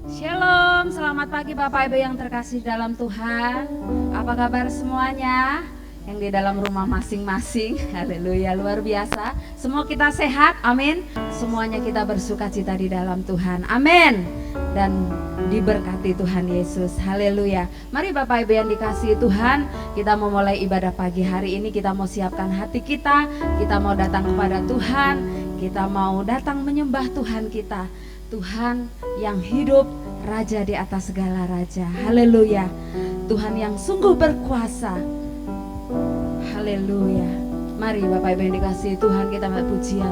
Shalom, selamat pagi Bapak Ibu yang terkasih dalam Tuhan. Apa kabar semuanya? Yang di dalam rumah masing-masing. Haleluya, luar biasa. Semua kita sehat, amin. Semuanya kita bersuka cita di dalam Tuhan, amin. Dan diberkati Tuhan Yesus, haleluya. Mari Bapak Ibu yang dikasihi Tuhan, kita mau mulai ibadah pagi hari ini. Kita mau siapkan hati kita mau datang kepada Tuhan, kita mau datang menyembah Tuhan kita. Tuhan yang hidup, Raja di atas segala raja, haleluya. Tuhan yang sungguh berkuasa, haleluya. Mari Bapak Ibu yang dikasihi Tuhan, kita berpujian.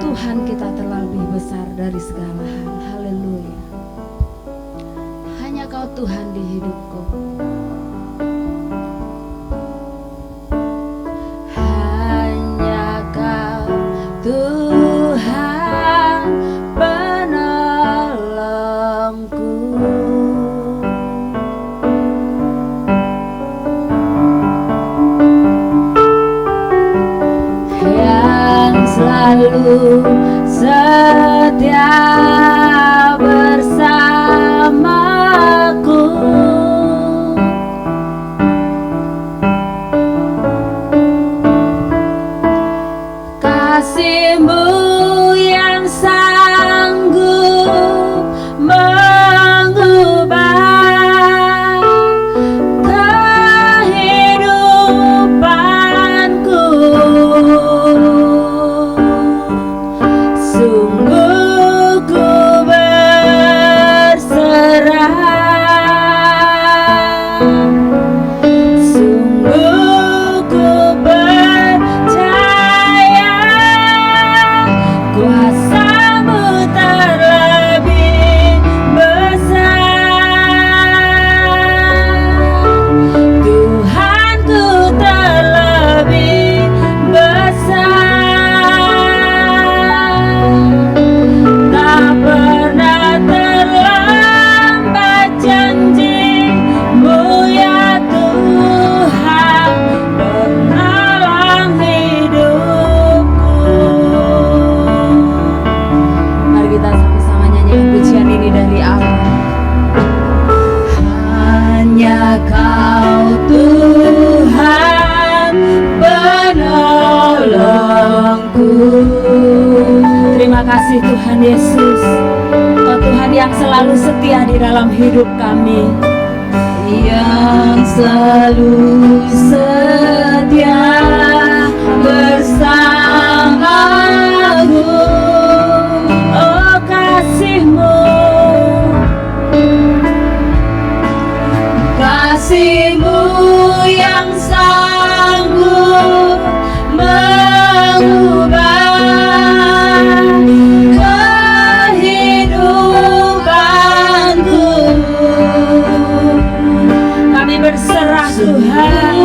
Tuhan kita terlebih besar dari segala hal, haleluya. Hanya Kau Tuhan di hidupku. Hanya Kau Tuhan penolongku. Yang selalu setia bersamaku. Kasih-Mu yang sanggup mengubah kehidupanku. Sungguh ku berserah, sungguh ku percaya kuasa-Mu terlebih besar. Tuhanku terlebih besar. Tak pernah terlambat janji-Mu ya Tuhan, penolong hidupku. Mari kita sama-sama nyanyikan pujian ini dari awal. Hanya Kau Tuhan penolongku. Terima kasih Tuhan Yesus, Kau Tuhan yang selalu setia di dalam hidup kami, yang selalu setia bersamaku. Oh kasih-Mu, kasih-Mu yang sanggup mengubah kehidupanku. Kami berserah Tuhan,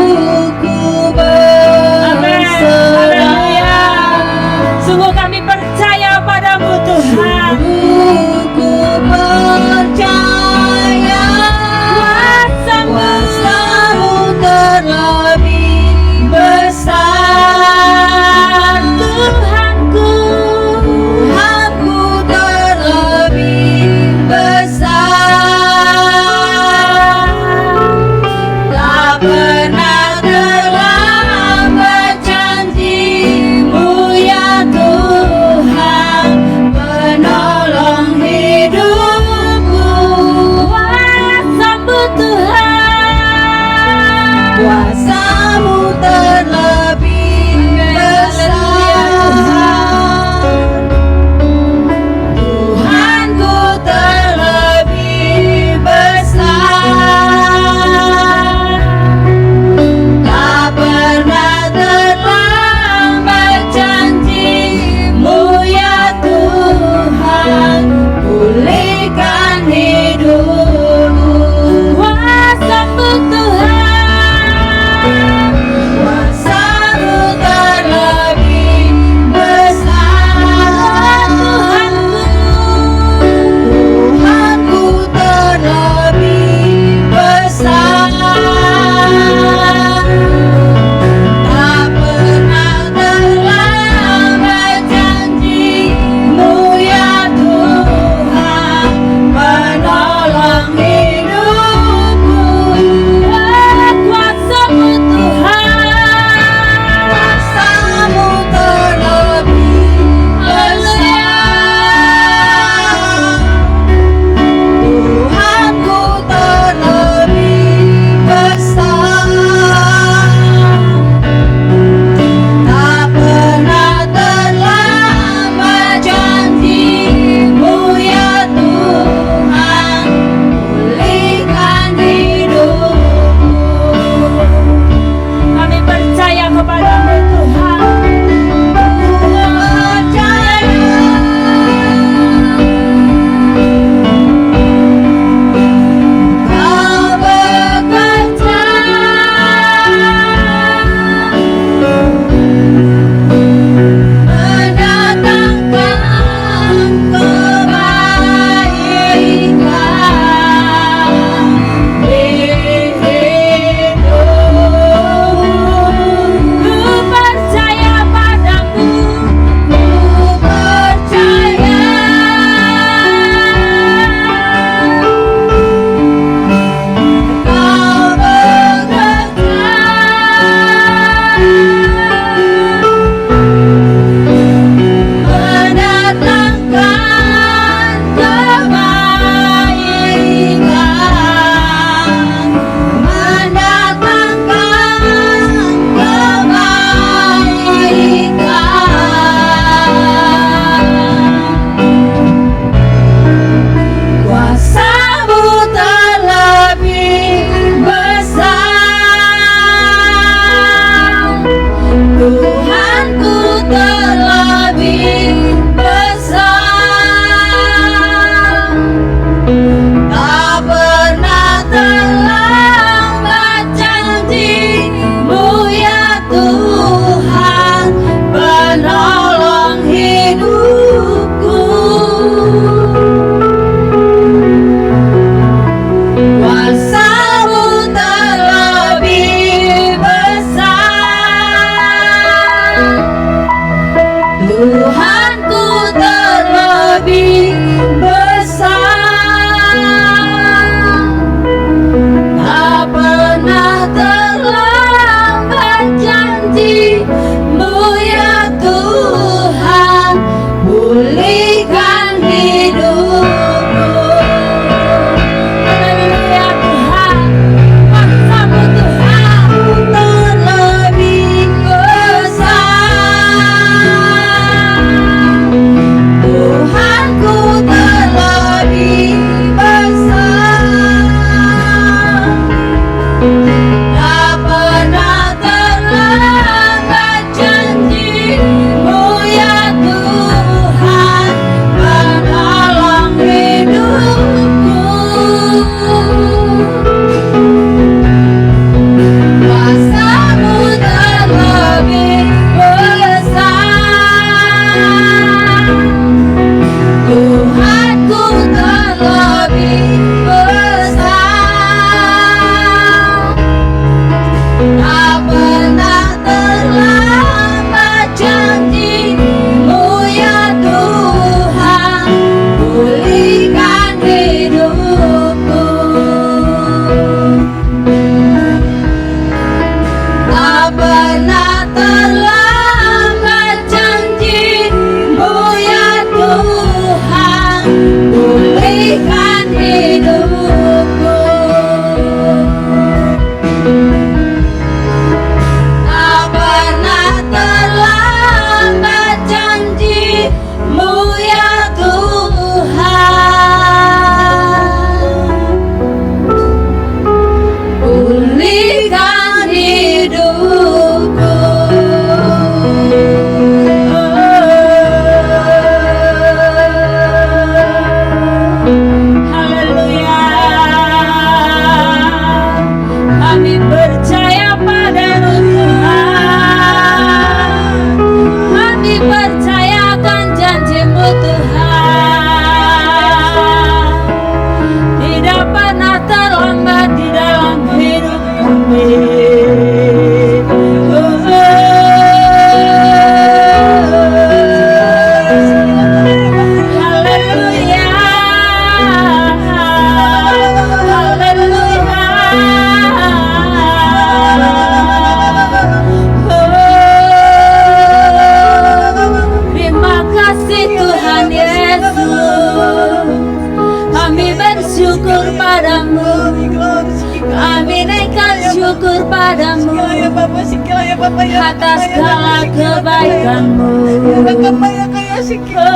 padamu ya Bapa, sikila ya Bapa ya. atas segala kebaikanmu. Ya Bapa ya kaya sikila.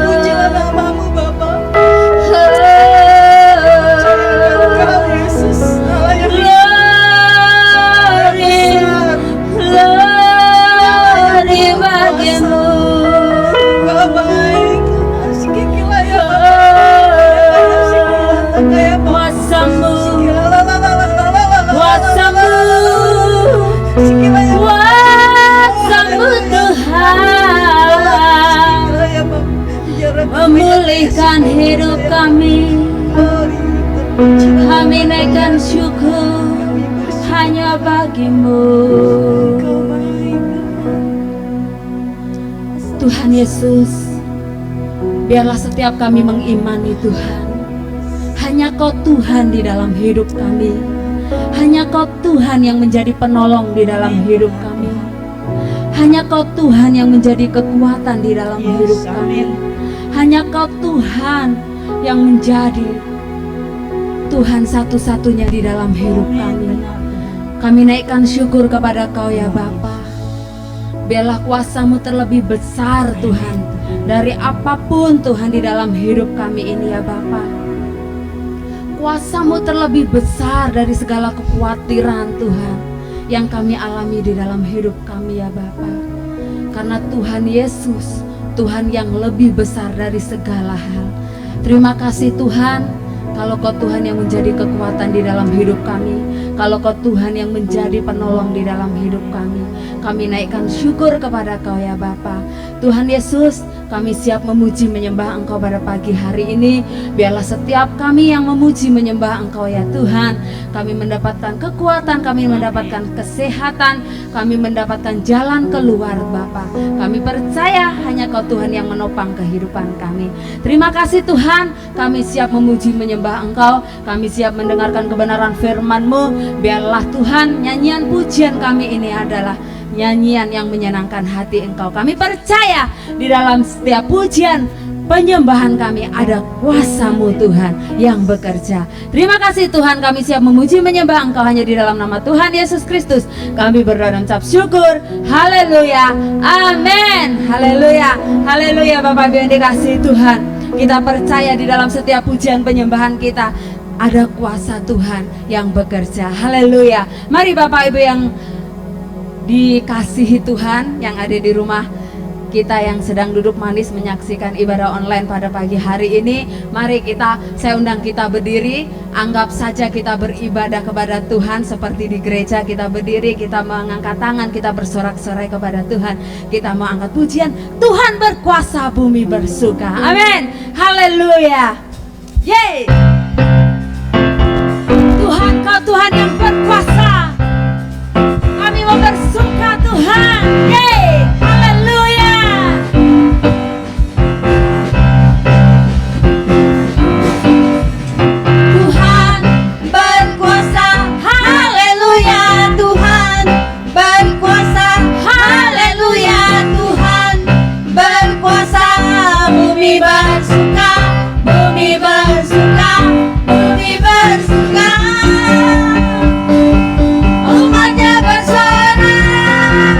Pujilah namamu Bapa. Engkau Yesus, Allah yang glory bagimu. Engkau baik. Sikila ya Bapa. Kuasamu, Kuasamu kuasamu Tuhan memulihkan hidup kami. Kami naikkan syukur hanya bagimu. Tuhan Yesus, biarlah setiap kami mengimani Tuhan, hanya Kau Tuhan di dalam hidup kami. Hanya Kau Tuhan yang menjadi penolong di dalam hidup kami. Hanya Kau Tuhan yang menjadi kekuatan di dalam hidup kami. Hanya Kau Tuhan yang menjadi Tuhan satu-satunya di dalam hidup kami. Kami naikkan syukur kepada Kau ya Bapa. Biarlah kuasa-Mu terlebih besar Tuhan dari apapun Tuhan di dalam hidup kami ini ya Bapa. Kuasa-Mu terlebih besar dari segala kekhawatiran Tuhan yang kami alami di dalam hidup kami ya Bapa. Karena Tuhan Yesus, Tuhan yang lebih besar dari segala hal. Terima kasih Tuhan, kalau Kau Tuhan yang menjadi kekuatan di dalam hidup kami, kalau Kau Tuhan yang menjadi penolong di dalam hidup kami. Kami naikkan syukur kepada Kau ya Bapa. Tuhan Yesus, kami siap memuji menyembah Engkau pada pagi hari ini. Biarlah setiap kami yang memuji menyembah Engkau ya Tuhan, kami mendapatkan kekuatan, kami mendapatkan kesehatan, kami mendapatkan jalan keluar Bapa. Kami percaya hanya Kau Tuhan yang menopang kehidupan kami. Terima kasih Tuhan, kami siap memuji menyembah Engkau, kami siap mendengarkan kebenaran firman-Mu. Biarlah Tuhan, nyanyian pujian kami ini adalah nyanyian yang menyenangkan hati Engkau. Kami percaya di dalam setiap pujian penyembahan kami ada kuasa-Mu Tuhan yang bekerja. Terima kasih Tuhan, kami siap memuji menyembah Engkau hanya di dalam nama Tuhan Yesus Kristus. Kami berdoa dan ucap syukur. Haleluya. Amin. Haleluya. Haleluya Bapak Ibu yang dikasihi Tuhan. Kita percaya di dalam setiap pujian penyembahan kita ada kuasa Tuhan yang bekerja. Haleluya. Mari Bapak Ibu yang dikasihi Tuhan yang ada di rumah kita yang sedang duduk manis menyaksikan ibadah online pada pagi hari ini, mari saya undang kita berdiri. Anggap saja kita beribadah kepada Tuhan seperti di gereja. Kita berdiri, kita mengangkat tangan, kita bersorak-sorai kepada Tuhan. Kita mau angkat pujian, Tuhan berkuasa, bumi bersuka. Amin. Haleluya. Yeay. Tuhan, Kau Tuhan yang berkuasa. Kami mau bersuka Tuhan. Yeay. Haleluya. Tuhan berkuasa. Haleluya. Tuhan berkuasa. Haleluya. Tuhan berkuasa. Bumi bersuka. Bumi bersuka. Bumi bersuka. Umatnya bersorak.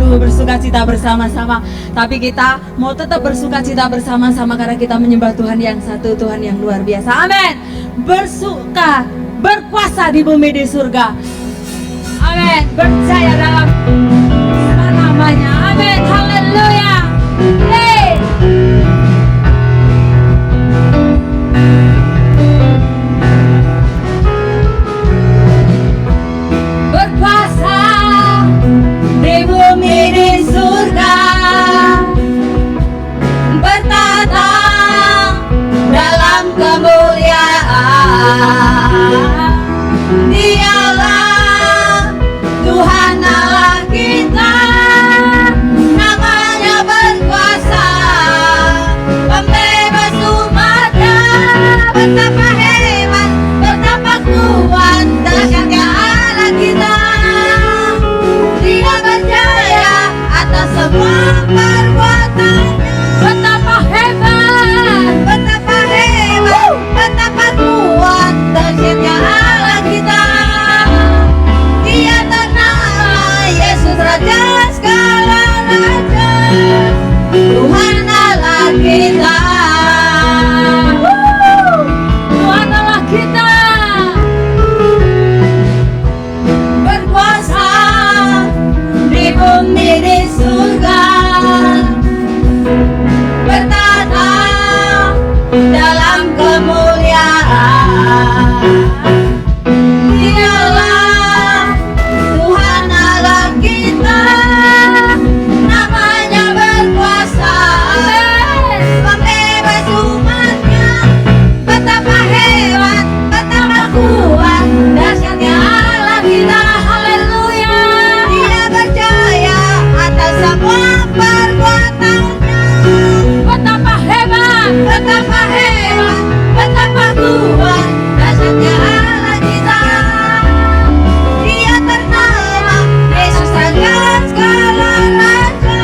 baru bersukacita bersama-sama. Tapi kita mau tetap bersukacita bersama-sama karena kita menyembah Tuhan yang satu, Tuhan yang luar biasa. Amin. Bersuka, berkuasa di bumi di surga. Amin. Percaya dalam namanya. Amin. Haleluya. Hey. Berkuasa di bumi di surga, bertata dalam kemuliaan. Dialah Tuhan Allah kita, namanya berkuasa, pembebas umatnya. Betapa hebat, betapa kuat dahsyatnya Allah kita. Dia berjaya atas semua perbuatannya. Betapa hebat, betapa hebat, betapa kuat dahsyatnya Allah kita. Dia ternama Yesus Raja segala raja, Tuhan Allah kita. Tuhan Allah kita berkuasa di bumi di surga, bertata dalam kemuliaan. Dialah Tuhan Allah kita, namanya berkuasa, pembebas umatnya. Betapa hebat, betapa kuat dahsyatnya Allah kita. Haleluya. Dia berjaya atas semua perbuatannya. Betapa hebat, betapa hebat, betapa kuat dahsyatnya Allah kita. Dia ternama Yesus Raja segala raja,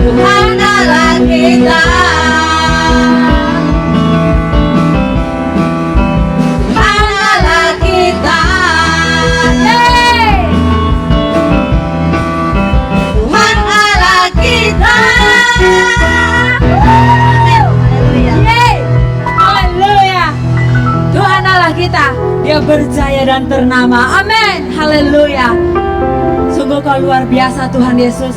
Tuhan Allah kita. Tuhan Allah kita. Yeay. Tuhan Allah kita. Yeay. Haleluya. Tuhan Allah kita, Dia berjaya dan ternama. Amin. Haleluya. Sungguh Kau luar biasa Tuhan Yesus.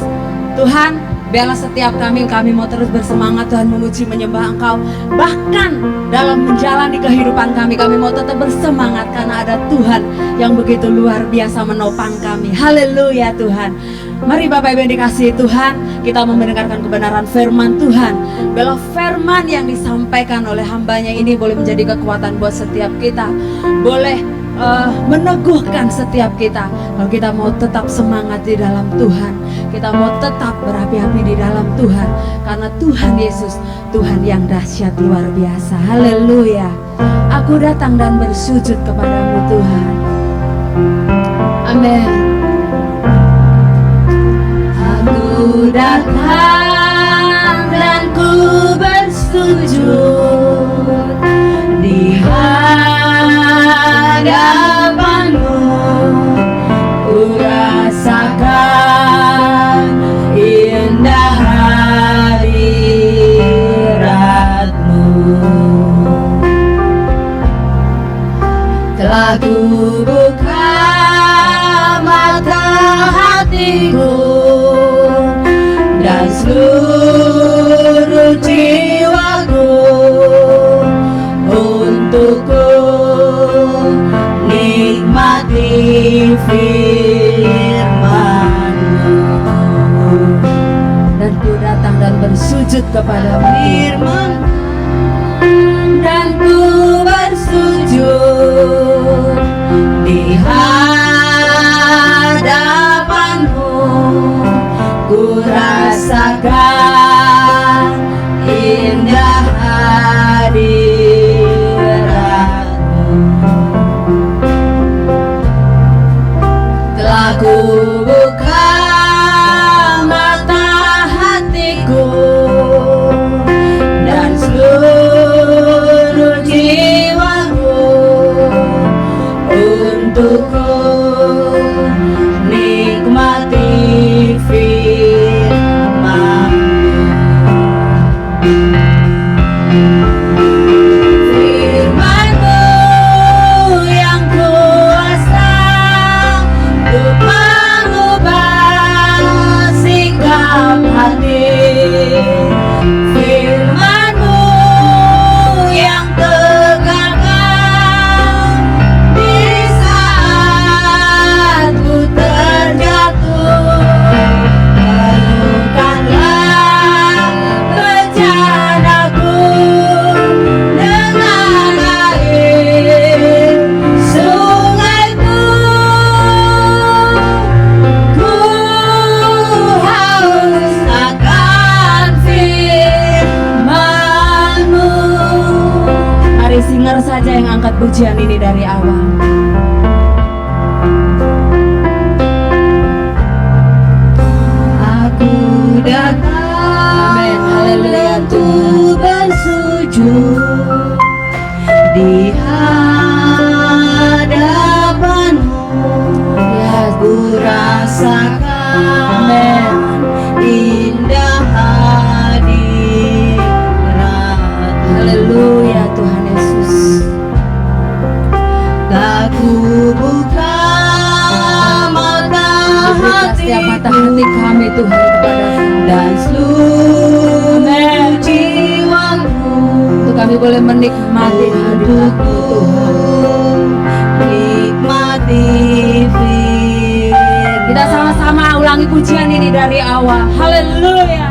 Tuhan, biarlah setiap kami mau terus bersemangat Tuhan, memuji menyembah Engkau. Bahkan dalam menjalani kehidupan kami mau tetap bersemangat karena ada Tuhan yang begitu luar biasa menopang kami. Haleluya Tuhan. Mari Bapak Ibu yang dikasihi Tuhan, kita mau mendengarkan kebenaran firman Tuhan. Biarlah firman yang disampaikan oleh hambanya ini boleh menjadi kekuatan buat setiap kita, boleh meneguhkan setiap kita. Kalau kita mau tetap semangat di dalam Tuhan, kita mau tetap berapi-api di dalam Tuhan, karena Tuhan Yesus, Tuhan yang dahsyat luar biasa. Haleluya. Aku datang dan bersujud kepadamu Tuhan. Amin. Aku datang dan ku bersujud di hadapanmu. Ku rasakan indah hadiratmu. Telah ku buka mata hatiku dan seluruh jiwaku untuk ku nikmati firman-Mu. Dan ku datang dan bersujud kepada firman, dan ku bersujud di hadapan-Mu. Ku rasakan indah hadirat-Mu. Telah ku buka mata hatiku dan seluruh jiwaku untuk ku nikmati pujian ini dari awal. Aku datang Amin. Haleluya. untuk bersujud di hadapan-Mu. Yes. Ku rasakan Amin. indah hadirat-Mu. Haleluya Tuhan Yesus. Tak ku buka mata Buka setiap mata hati kami Tuhan kepada-Mu. dan seluruh Amin. jiwaku Untuk kami boleh menikmati hadirat-Mu Tuhan. nikmati firman. Kita sama-sama ulangi pujian ini dari awal. Haleluya.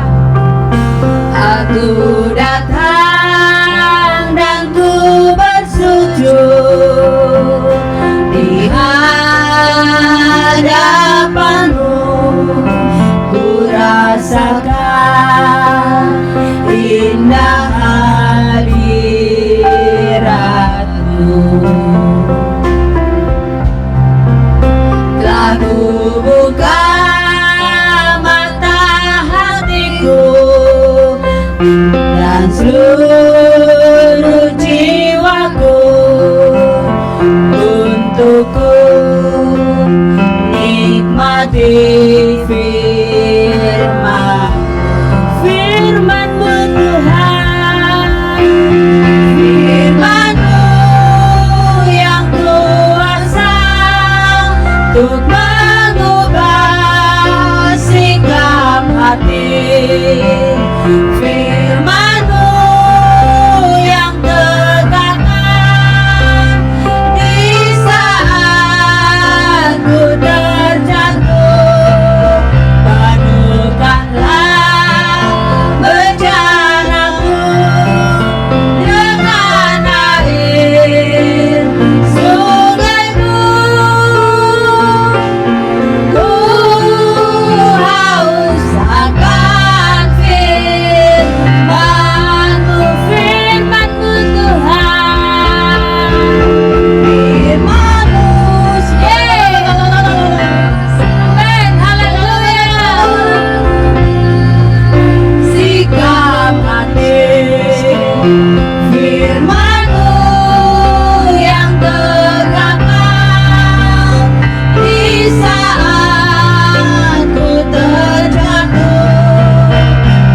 Aku datang dan ku bersujud di hadapan-Mu. Ku rasakan indah hadirat-Mu. Telah ku buka mata hatiku dan seluruh jiwaku untuk ku nikmati firman-Mu Tuhan, firman-Mu yang kuasa untuk mengubah sikap hati, firman-Mu yang tegakkan di saat ku terjatuh. Padukanlah bejanaku dengan air sungai-Mu. Ku haus akan firman-Mu, firman-Mu Tuhan, firman-Mu. Amin, haleluya. Sikap hati, firman-Mu yang tegakkan di saat ku terjatuh.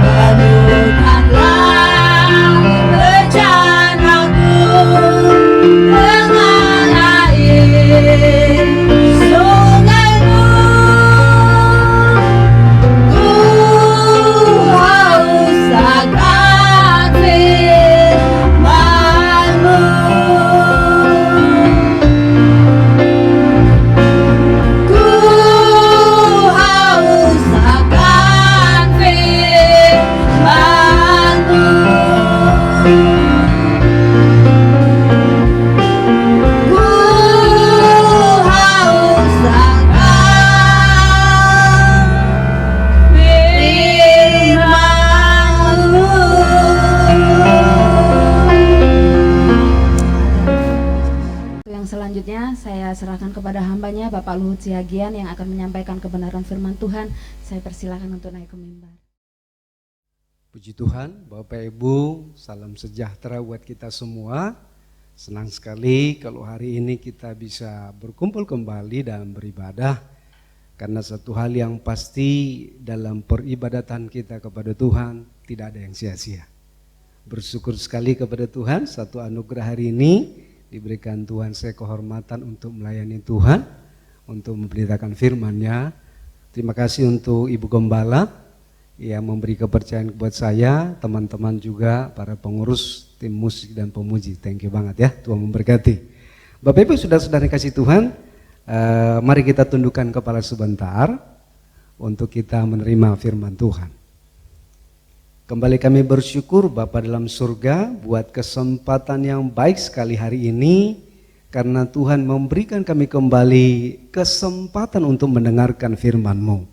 Padukanlah bejanaku dengan air sungai-Mu. Ku haus akan firman-Mu. Ku haus akan firman-Mu. Ku haus akan firman-Mu. Yang selanjutnya saya serahkan kepada hambanya Bapak Luhut Siagian yang akan menyampaikan kebenaran firman Tuhan. Saya persilakan untuk naik ke mimbar. Puji Tuhan, Bapak Ibu, salam sejahtera buat kita semua. Senang sekali kalau hari ini kita bisa berkumpul kembali dalam beribadah. Karena satu hal yang pasti dalam peribadatan kita kepada Tuhan tidak ada yang sia-sia. Bersyukur sekali kepada Tuhan, satu anugerah hari ini diberikan Tuhan saya kehormatan untuk melayani Tuhan, untuk memberitakan firman-Nya. Terima kasih untuk Ibu Gembala yang memberi kepercayaan buat saya, teman-teman juga, para pengurus, tim musik dan pemuji. Thank you banget ya, Tuhan memberkati. Bapak Ibu saudara-saudara kasih Tuhan, mari kita tundukkan kepala sebentar untuk kita menerima firman Tuhan. Kembali kami bersyukur Bapa dalam surga buat kesempatan yang baik sekali hari ini, karena Tuhan memberikan kami kembali kesempatan untuk mendengarkan firman-Mu.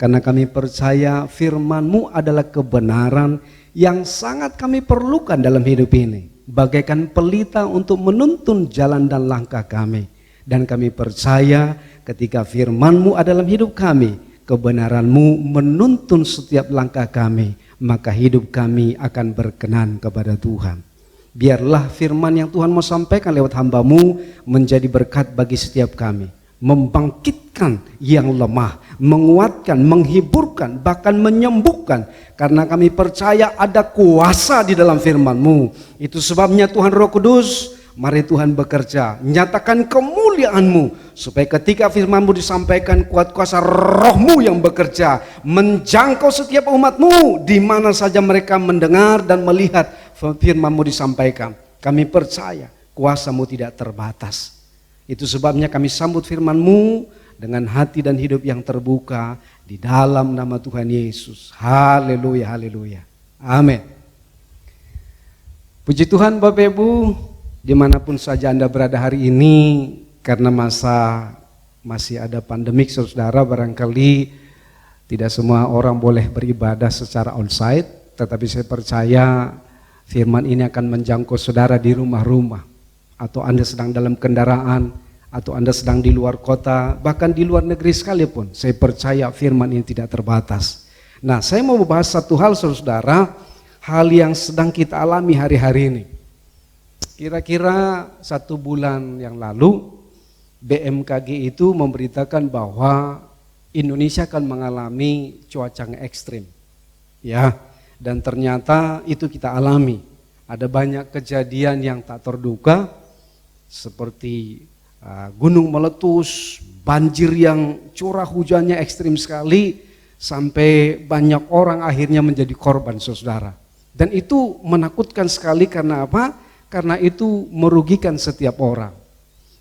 Karena kami percaya firman-Mu adalah kebenaran yang sangat kami perlukan dalam hidup ini. Bagaikan pelita untuk menuntun jalan dan langkah kami. Dan kami percaya ketika firman-Mu adalah hidup kami, kebenaran-Mu menuntun setiap langkah kami, maka hidup kami akan berkenan kepada Tuhan. Biarlah firman yang Tuhan mau sampaikan lewat hamba-Mu menjadi berkat bagi setiap kami. Membangkitkan yang lemah, menguatkan, menghiburkan, bahkan menyembuhkan. Karena kami percaya ada kuasa di dalam firman-Mu. Itu sebabnya Tuhan Roh Kudus, mari Tuhan bekerja, nyatakan kemuliaan-Mu, supaya ketika firman-Mu disampaikan, kuat kuasa Roh-Mu yang bekerja, menjangkau setiap umat-Mu, di mana saja mereka mendengar dan melihat firman-Mu disampaikan. Kami percaya kuasa-Mu tidak terbatas. Itu sebabnya kami sambut firman-Mu dengan hati dan hidup yang terbuka di dalam nama Tuhan Yesus. Haleluya, haleluya. Amin. Puji Tuhan Bapak Ibu, dimanapun saja Anda berada hari ini, karena masih ada pandemik saudara, barangkali tidak semua orang boleh beribadah secara onsite, tetapi saya percaya firman ini akan menjangkau saudara di rumah-rumah, atau Anda sedang dalam kendaraan, atau Anda sedang di luar kota, bahkan di luar negeri sekalipun. Saya percaya firman ini tidak terbatas. Nah, saya mau membahas satu hal saudara, hal yang sedang kita alami hari-hari ini. Kira-kira 1 bulan yang lalu, BMKG itu memberitakan bahwa Indonesia akan mengalami cuaca yang ekstrim. Ya, dan ternyata itu kita alami. Ada banyak kejadian yang tak terduga, seperti gunung meletus, banjir yang curah hujannya ekstrim sekali, sampai banyak orang akhirnya menjadi korban saudara. Dan itu menakutkan sekali, karena apa? Karena itu merugikan setiap orang.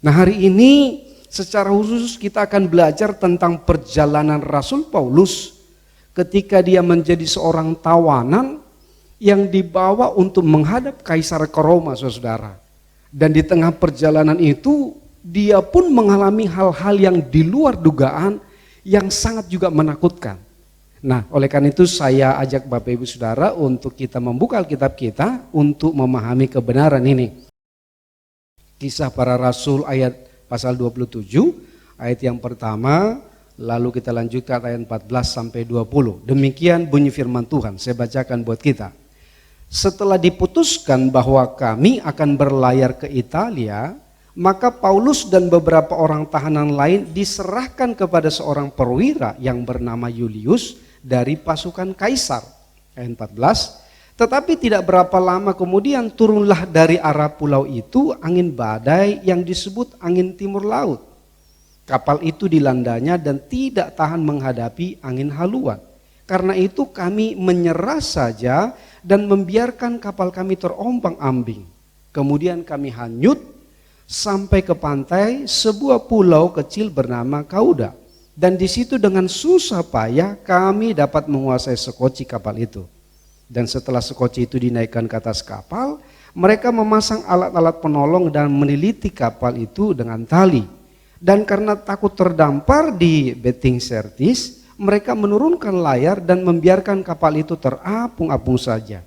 Nah, hari ini secara khusus kita akan belajar tentang perjalanan Rasul Paulus ketika dia menjadi seorang tawanan yang dibawa untuk menghadap Kaisar Roma saudara. Dan di tengah perjalanan itu dia pun mengalami hal-hal yang di luar dugaan yang sangat juga menakutkan. Nah, oleh karena itu saya ajak Bapak Ibu Saudara untuk kita membuka Alkitab kita untuk memahami kebenaran ini. Kisah Para Rasul ayat pasal 27, ayat yang pertama, lalu kita lanjutkan ayat 14 sampai 20. Demikian bunyi firman Tuhan, saya bacakan buat kita. Setelah diputuskan bahwa kami akan berlayar ke Italia, maka Paulus dan beberapa orang tahanan lain diserahkan kepada seorang perwira yang bernama Julius dari pasukan Kaisar. Ayat 14, tetapi tidak berapa lama kemudian turunlah dari arah pulau itu angin badai yang disebut angin timur laut. Kapal itu dilandanya dan tidak tahan menghadapi angin haluan. Karena itu kami menyerah saja dan membiarkan kapal kami terombang-ambing. Kemudian kami hanyut sampai ke pantai sebuah pulau kecil bernama Kauda. Dan di situ dengan susah payah kami dapat menguasai sekoci kapal itu. Dan setelah sekoci itu dinaikkan ke atas kapal, mereka memasang alat-alat penolong dan meneliti kapal itu dengan tali. Dan karena takut terdampar di beting sertis, mereka menurunkan layar dan membiarkan kapal itu terapung-apung saja.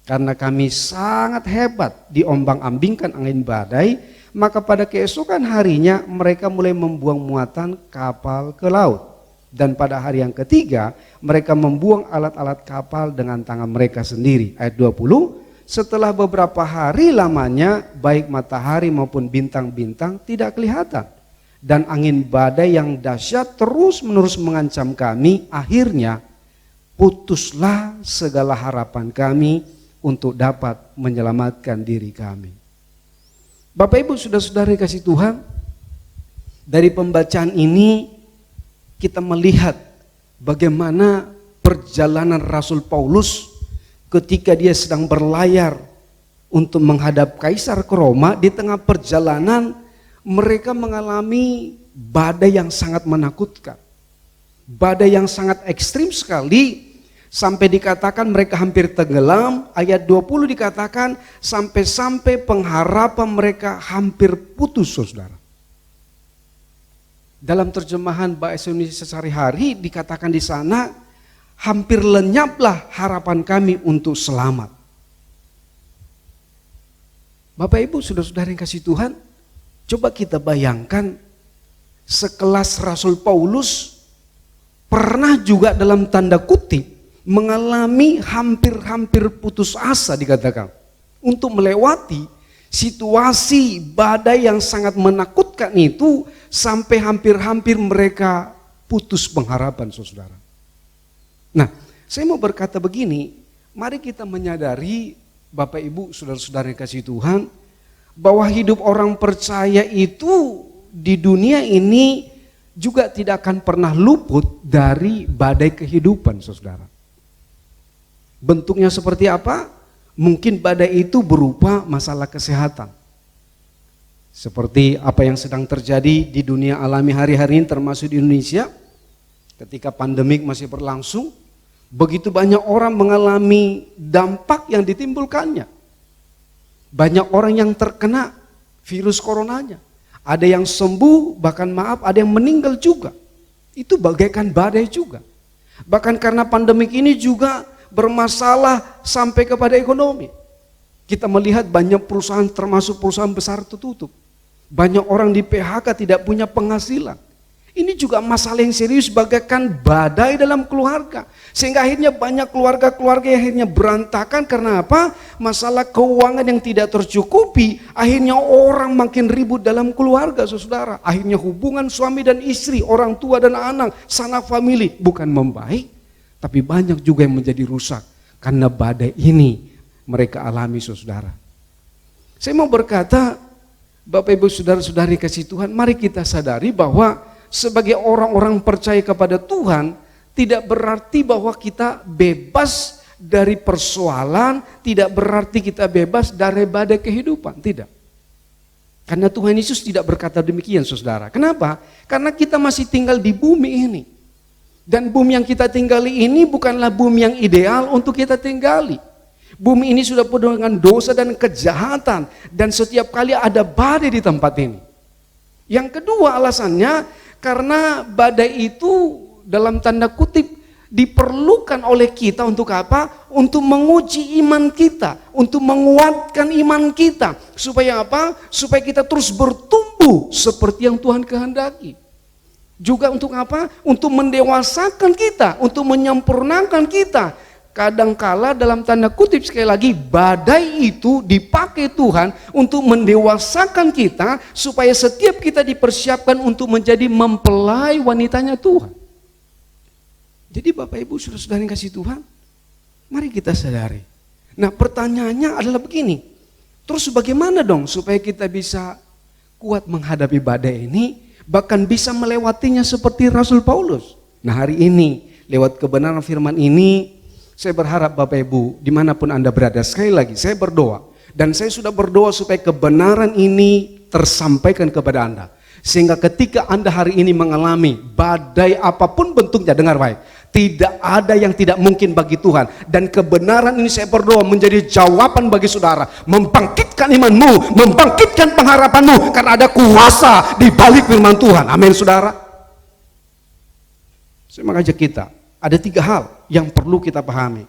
Karena kami sangat hebat diombang-ambingkan angin badai, maka pada keesokan harinya mereka mulai membuang muatan kapal ke laut. Dan pada hari yang ketiga mereka membuang alat-alat kapal dengan tangan mereka sendiri. Ayat 20, setelah beberapa hari lamanya baik matahari maupun bintang-bintang tidak kelihatan. Dan angin badai yang dahsyat terus-menerus mengancam kami, akhirnya putuslah segala harapan kami untuk dapat menyelamatkan diri kami. Bapak Ibu saudara-saudari kasih Tuhan, dari pembacaan ini kita melihat bagaimana perjalanan Rasul Paulus ketika dia sedang berlayar untuk menghadap Kaisar Roma. Di tengah perjalanan mereka mengalami badai yang sangat menakutkan, badai yang sangat ekstrim sekali, sampai dikatakan mereka hampir tenggelam. Ayat 20 dikatakan sampai-sampai pengharapan mereka hampir putus saudara. Dalam terjemahan bahasa Indonesia sehari-hari dikatakan di sana, hampir lenyaplah harapan kami untuk selamat. Bapak Ibu, saudara-saudara yang kasih Tuhan, coba kita bayangkan sekelas Rasul Paulus pernah juga dalam tanda kutip mengalami hampir-hampir putus asa dikatakan untuk melewati situasi badai yang sangat menakutkan itu sampai hampir-hampir mereka putus pengharapan, saudara. Nah, saya mau berkata begini, mari kita menyadari Bapak Ibu, saudara-saudara yang kasih Tuhan, bahwa hidup orang percaya itu di dunia ini juga tidak akan pernah luput dari badai kehidupan, saudara. Bentuknya seperti apa? Mungkin badai itu berupa masalah kesehatan. Seperti apa yang sedang terjadi di dunia alami hari-hari ini termasuk di Indonesia. Ketika pandemik masih berlangsung, begitu banyak orang mengalami dampak yang ditimbulkannya. Banyak orang yang terkena virus coronanya. Ada yang sembuh, bahkan maaf ada yang meninggal juga. Itu bagaikan badai juga. Bahkan karena pandemik ini juga bermasalah sampai kepada ekonomi. Kita melihat banyak perusahaan termasuk perusahaan besar tertutup. Banyak orang di PHK tidak punya penghasilan. Ini juga masalah yang serius bagaikan badai dalam keluarga. Sehingga akhirnya banyak keluarga-keluarga yang akhirnya berantakan karena apa? Masalah keuangan yang tidak tercukupi. Akhirnya orang makin ribut dalam keluarga, saudara. Akhirnya hubungan suami dan istri, orang tua dan anak, sanak famili bukan membaik. Tapi banyak juga yang menjadi rusak karena badai ini mereka alami, saudara. Saya mau berkata, Bapak Ibu saudara-saudari kasih Tuhan, mari kita sadari bahwa sebagai orang-orang percaya kepada Tuhan, tidak berarti bahwa kita bebas dari persoalan, tidak berarti kita bebas dari badai kehidupan, tidak. Karena Tuhan Yesus tidak berkata demikian, saudara. Kenapa? Karena kita masih tinggal di bumi ini. Dan bumi yang kita tinggali ini bukanlah bumi yang ideal untuk kita tinggali. Bumi ini sudah penuh dengan dosa dan kejahatan. Dan setiap kali ada badai di tempat ini. Yang kedua alasannya, karena badai itu dalam tanda kutip diperlukan oleh kita untuk apa? Untuk menguji iman kita, untuk menguatkan iman kita. Supaya apa? Supaya kita terus bertumbuh seperti yang Tuhan kehendaki. Juga untuk apa? Untuk mendewasakan kita, untuk menyempurnakan kita. Kadangkala dalam tanda kutip sekali lagi, badai itu dipakai Tuhan untuk mendewasakan kita supaya setiap kita dipersiapkan untuk menjadi mempelai wanitanya Tuhan. Jadi Bapak Ibu saudara-saudara yang kasih Tuhan, mari kita sadari. Nah, pertanyaannya adalah begini. Terus bagaimana dong supaya kita bisa kuat menghadapi badai ini? Bahkan bisa melewatinya seperti Rasul Paulus. Nah, hari ini lewat kebenaran firman ini, saya berharap Bapak Ibu dimanapun Anda berada, sekali lagi saya berdoa. Dan saya sudah berdoa supaya kebenaran ini tersampaikan kepada Anda. Sehingga ketika Anda hari ini mengalami badai apapun bentuknya, dengar baik, tidak ada yang tidak mungkin bagi Tuhan. Dan kebenaran ini saya berdoa menjadi jawaban bagi saudara. Membangkitkan imanmu, membangkitkan pengharapanmu. Karena ada kuasa di balik firman Tuhan. Amin, saudara. Saya mengajak kita, ada 3 hal yang perlu kita pahami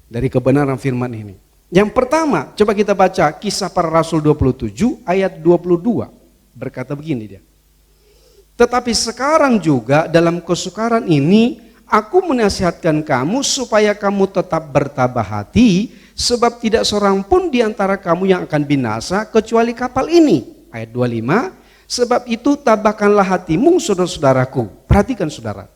dari kebenaran firman ini. Yang pertama, coba kita baca Kisah Para Rasul 27 ayat 22. Berkata begini dia. Tetapi sekarang juga dalam kesukaran ini, aku menasihatkan kamu supaya kamu tetap bertabah hati, sebab tidak seorang pun di antara kamu yang akan binasa kecuali kapal ini. Ayat 25, sebab itu tabahkanlah hatimu saudara-saudaraku. Perhatikan saudara.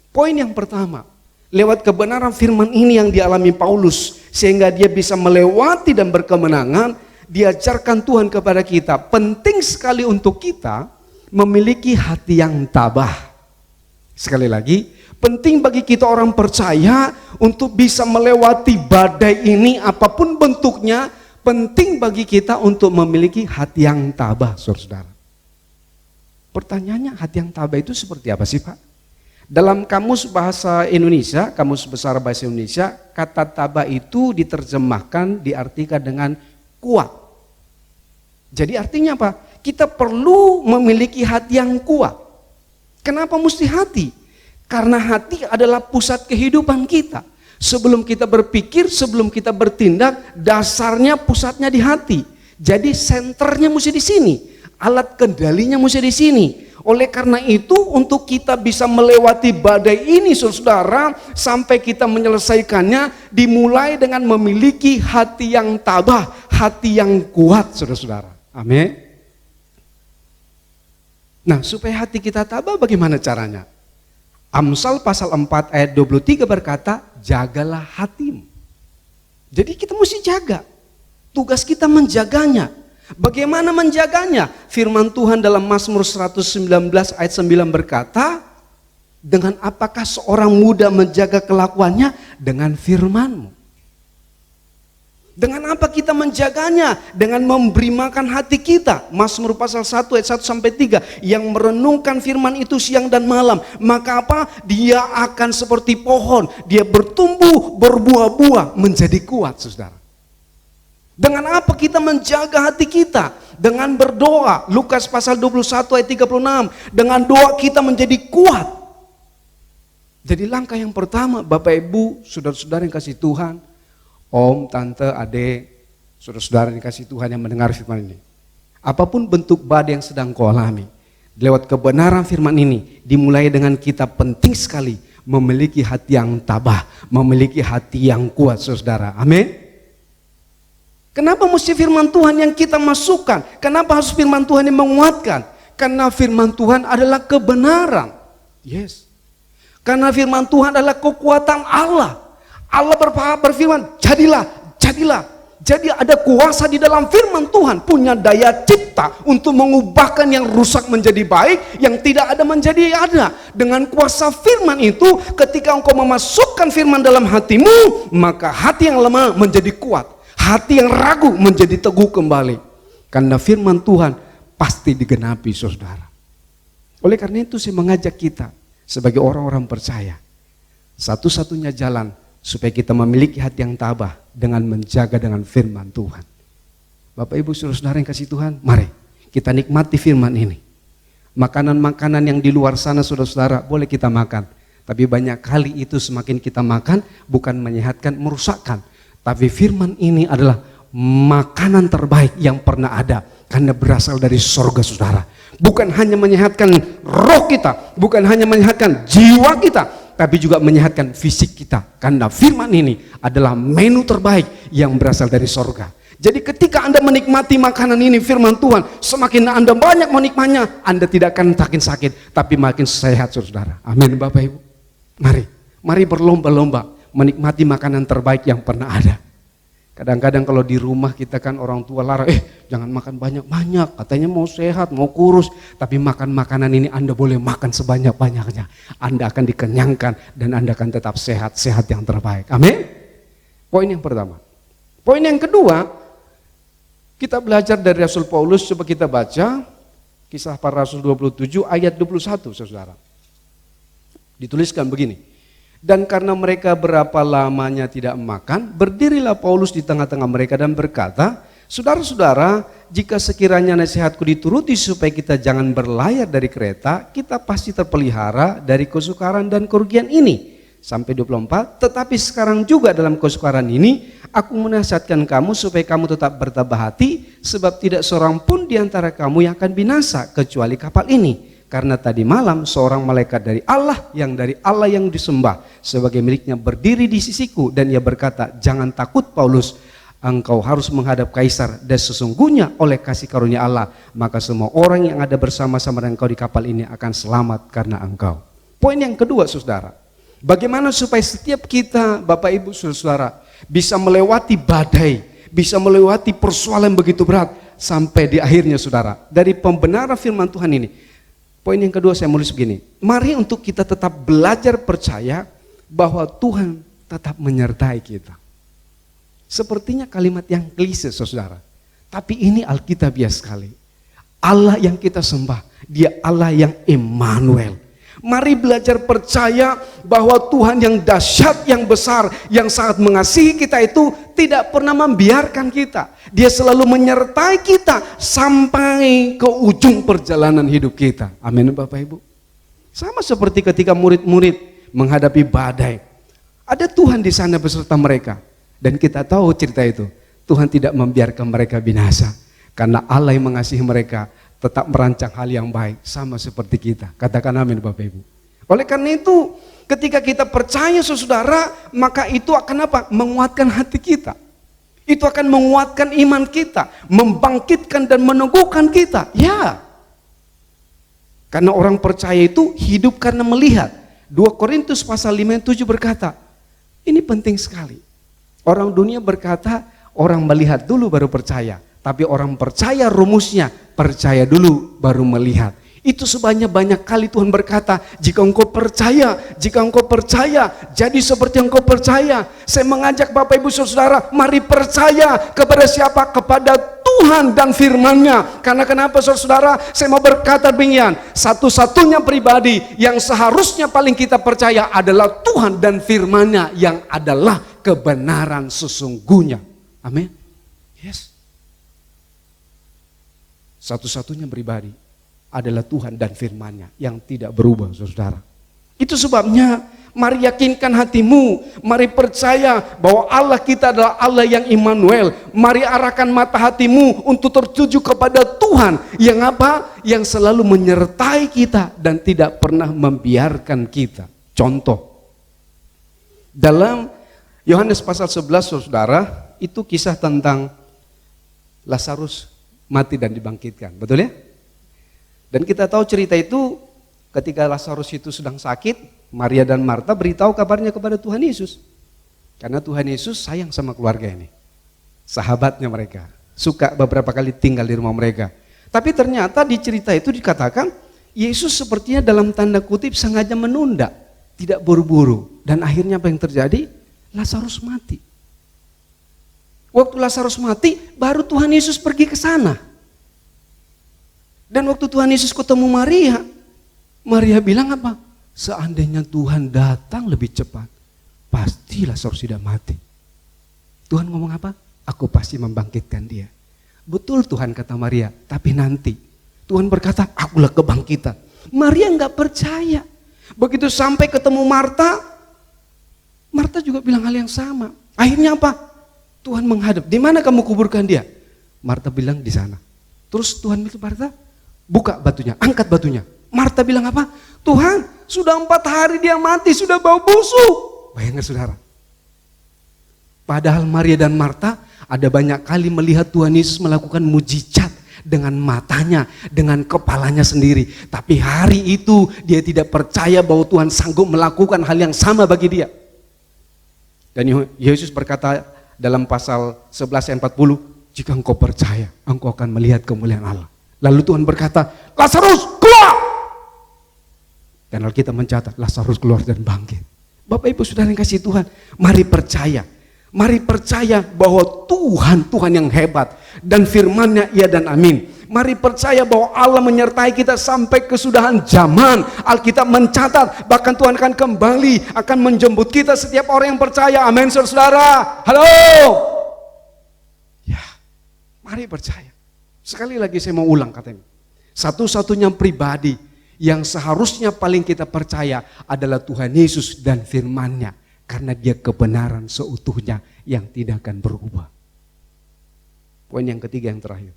Poin yang pertama, lewat kebenaran firman ini yang dialami Paulus, sehingga dia bisa melewati dan berkemenangan, diajarkan Tuhan kepada kita. Penting sekali untuk kita memiliki hati yang tabah. Sekali lagi, penting bagi kita orang percaya untuk bisa melewati badai ini apapun bentuknya. Penting bagi kita untuk memiliki hati yang tabah, saudara. Pertanyaannya, hati yang tabah itu seperti apa sih, Pak? Dalam kamus bahasa Indonesia, kamus besar bahasa Indonesia, kata tabah itu diterjemahkan, diartikan dengan kuat. Jadi artinya apa? Kita perlu memiliki hati yang kuat. Kenapa mesti hati? Karena hati adalah pusat kehidupan kita. Sebelum kita berpikir, sebelum kita bertindak, dasarnya pusatnya di hati. Jadi senternya mesti di sini. Alat kendalinya mesti di sini. Oleh karena itu, untuk kita bisa melewati badai ini saudara, sampai kita menyelesaikannya, dimulai dengan memiliki hati yang tabah, hati yang kuat saudara-saudara. Amin. Nah, supaya hati kita tabah bagaimana caranya? Amsal pasal 4 ayat 23 berkata, jagalah hatimu. Jadi kita mesti jaga. Tugas kita menjaganya. Bagaimana menjaganya? Firman Tuhan dalam Mazmur 119 ayat 9 berkata, dengan apakah seorang muda menjaga kelakuannya? Dengan firman-Mu. Dengan apa kita menjaganya? Dengan memberi makan hati kita. Mazmur pasal 1 ayat 1 sampai 3, yang merenungkan firman itu siang dan malam, maka apa? Dia akan seperti pohon, dia bertumbuh, berbuah-buah, menjadi kuat, saudara. Dengan apa kita menjaga hati kita? Dengan berdoa. Lukas pasal 21 ayat 36. Dengan doa kita menjadi kuat. Jadi langkah yang pertama, Bapak Ibu, saudara-saudara yang kasih Tuhan, om, tante, adik, saudara-saudara yang kasih Tuhan yang mendengar firman ini. Apapun bentuk badai yang sedang kau alami, lewat kebenaran firman ini, dimulai dengan kita penting sekali memiliki hati yang tabah, memiliki hati yang kuat, saudara. Amin. Kenapa mesti firman Tuhan yang kita masukkan? Kenapa harus firman Tuhan yang menguatkan? Karena firman Tuhan adalah kebenaran. Yes. Karena firman Tuhan adalah kekuatan Allah. Allah berfirman, jadilah, jadilah. Jadi ada kuasa di dalam firman Tuhan, punya daya cipta untuk mengubahkan yang rusak menjadi baik, yang tidak ada menjadi ada. Dengan kuasa firman itu, ketika engkau memasukkan firman dalam hatimu, maka hati yang lemah menjadi kuat. Hati yang ragu menjadi teguh kembali. Karena firman Tuhan pasti digenapi, saudara. Oleh karena itu saya mengajak kita sebagai orang-orang percaya, satu-satunya jalan supaya kita memiliki hati yang tabah dengan menjaga dengan firman Tuhan. Bapak Ibu saudara-saudara yang kasih Tuhan, mari kita nikmati firman ini. Makanan-makanan yang di luar sana saudara-saudara boleh kita makan, tapi banyak kali itu semakin kita makan bukan menyehatkan, merusakkan. Tapi firman ini adalah makanan terbaik yang pernah ada, karena berasal dari sorga, saudara. Bukan hanya menyehatkan roh kita, bukan hanya menyehatkan jiwa kita, tapi juga menyehatkan fisik kita. Karena firman ini adalah menu terbaik yang berasal dari sorga. Jadi ketika Anda menikmati makanan ini, firman Tuhan, semakin Anda banyak menikmatinya, Anda tidak akan makin sakit, tapi makin sehat, saudara. Amin, Bapak Ibu. Mari berlomba-lomba menikmati makanan terbaik yang pernah ada. Kadang-kadang kalau di rumah kita kan orang tua larang, jangan makan banyak-banyak, katanya mau sehat, mau kurus. Tapi makan makanan ini Anda boleh makan sebanyak-banyaknya. Anda akan dikenyangkan dan Anda akan tetap sehat yang terbaik. Amin. Poin yang pertama. Poin yang kedua, kita belajar dari Rasul Paulus. Coba kita baca Kisah Para Rasul 27 ayat 21, saudara. Dituliskan begini. Dan karena mereka berapa lamanya tidak makan, berdirilah Paulus di tengah-tengah mereka dan berkata, saudara-saudara, jika sekiranya nasihatku dituruti supaya kita jangan berlayar dari kereta, kita pasti terpelihara dari kesukaran dan kerugian ini. Sampai 24, tetapi sekarang juga dalam kesukaran ini, aku menasihatkan kamu supaya kamu tetap bertabah hati, sebab tidak seorang pun di antara kamu yang akan binasa, kecuali kapal ini. Karena tadi malam seorang malaikat dari Allah yang disembah sebagai miliknya berdiri di sisiku, dan ia berkata, jangan takut Paulus, engkau harus menghadap kaisar, dan sesungguhnya oleh kasih karunia Allah maka semua orang yang ada bersama-sama dengan engkau di kapal ini akan selamat karena engkau. Poin yang kedua, saudara, bagaimana supaya setiap kita, Bapak Ibu saudara, bisa melewati badai, bisa melewati persoalan begitu berat sampai di akhirnya, saudara, dari pembenaran firman Tuhan ini. Poin yang kedua saya menulis begini, mari untuk kita tetap belajar percaya bahwa Tuhan tetap menyertai kita. Sepertinya kalimat yang klise, saudara, tapi ini alkitabiah sekali. Allah yang kita sembah, dia Allah yang Immanuel. Mari belajar percaya bahwa Tuhan yang dahsyat, yang besar, yang sangat mengasihi kita itu tidak pernah membiarkan kita. Dia selalu menyertai kita sampai ke ujung perjalanan hidup kita. Amin, Bapak Ibu. Sama seperti ketika murid-murid menghadapi badai. Ada Tuhan di sana beserta mereka. Dan kita tahu cerita itu. Tuhan tidak membiarkan mereka binasa. Karena Allah yang mengasihi mereka tetap merancang hal yang baik. Sama seperti kita. Katakan amin Bapak Ibu. Oleh karena itu ketika kita percaya saudara, maka itu akan apa? Menguatkan hati kita. Itu akan menguatkan iman kita, membangkitkan dan meneguhkan kita. Ya. Karena orang percaya itu hidup karena melihat. 2 Korintus pasal 5 ayat 7 berkata, ini penting sekali. Orang dunia berkata, orang melihat dulu baru percaya. Tapi orang percaya rumusnya, percaya dulu baru melihat. Itu sebabnya banyak kali Tuhan berkata, jika engkau percaya, jadi seperti yang engkau percaya. Saya mengajak Bapak Ibu Saudara, mari percaya kepada siapa? Kepada Tuhan dan firman-Nya. Karena kenapa saudara? Saya mau berkata demikian, satu-satunya pribadi yang seharusnya paling kita percaya adalah Tuhan dan firman-Nya yang adalah kebenaran sesungguhnya. Amin. Yes. Satu-satunya pribadi adalah Tuhan dan firman-Nya yang tidak berubah, saudara. Itu sebabnya mari yakinkan hatimu, mari percaya bahwa Allah kita adalah Allah yang Immanuel. Mari arahkan mata hatimu untuk tertuju kepada Tuhan yang apa? Yang selalu menyertai kita dan tidak pernah membiarkan kita. Contoh, dalam Yohanes pasal 11 saudara, itu kisah tentang Lazarus mati dan dibangkitkan, betul ya? Dan kita tahu cerita itu ketika Lazarus itu sedang sakit, Maria dan Marta beritahu kabarnya kepada Tuhan Yesus. Karena Tuhan Yesus sayang sama keluarga ini. Sahabatnya mereka, suka beberapa kali tinggal di rumah mereka. Tapi ternyata di cerita itu dikatakan, Yesus sepertinya dalam tanda kutip sengaja menunda, tidak buru-buru. Dan akhirnya apa yang terjadi? Lazarus mati. Waktu Lazarus mati, baru Tuhan Yesus pergi ke sana. Dan waktu Tuhan Yesus ketemu Maria, Maria bilang apa? Seandainya Tuhan datang lebih cepat, pasti Lazarus tidak mati. Tuhan ngomong apa? Aku pasti membangkitkan dia. Betul Tuhan, kata Maria, tapi nanti. Tuhan berkata, akulah kebangkitan. Maria nggak percaya. Begitu sampai ketemu Marta, Marta juga bilang hal yang sama. Akhirnya apa? Tuhan menghadap, di mana kamu kuburkan dia? Marta bilang di sana. Terus Tuhan bilang, Marta, buka batunya, angkat batunya. Marta bilang apa? Tuhan, sudah 4 hari dia mati, sudah bau busuk. Bayangkan saudara. Padahal Maria dan Marta ada banyak kali melihat Tuhan Yesus melakukan mujizat dengan matanya, dengan kepalanya sendiri. Tapi hari itu dia tidak percaya bahwa Tuhan sanggup melakukan hal yang sama bagi dia. Dan Yesus berkata dalam pasal 11 ayat 40, jika engkau percaya, engkau akan melihat kemuliaan Allah. Lalu Tuhan berkata, Lazarus keluar. Dan Alkitab mencatat, Lazarus keluar dan bangkit. Bapak Ibu Saudara yang kasih Tuhan, mari percaya. Mari percaya bahwa Tuhan yang hebat. Dan firman-Nya iya dan amin. Mari percaya bahwa Allah menyertai kita sampai kesudahan zaman. Alkitab mencatat, bahkan Tuhan akan kembali, akan menjemput kita setiap orang yang percaya. Amin saudara. Halo. Ya, mari percaya. Sekali lagi saya mau ulang katanya. Satu-satunya pribadi yang seharusnya paling kita percaya adalah Tuhan Yesus dan firman-Nya. Karena dia kebenaran seutuhnya yang tidak akan berubah. Poin yang ketiga yang terakhir.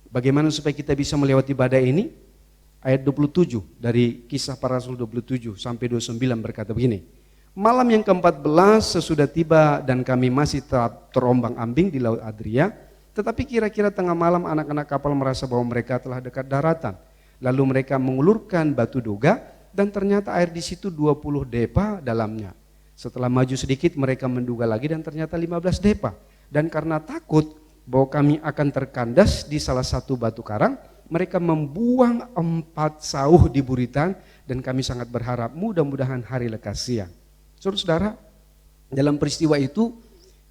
Bagaimana supaya kita bisa melewati badai ini? Ayat 27 dari Kisah Para Rasul 27 sampai 29 berkata begini. Malam yang ke-14 sesudah tiba dan kami masih terombang ambing di Laut Adria. Tetapi kira-kira tengah malam anak-anak kapal merasa bahwa mereka telah dekat daratan. Lalu mereka mengulurkan batu doga dan ternyata air di situ 20 depa dalamnya. Setelah maju sedikit mereka menduga lagi dan ternyata 15 depa. Dan karena takut bahwa kami akan terkandas di salah satu batu karang, mereka membuang 4 sauh di buritan dan kami sangat berharap mudah-mudahan hari lekas siang. Saudara-saudara, dalam peristiwa itu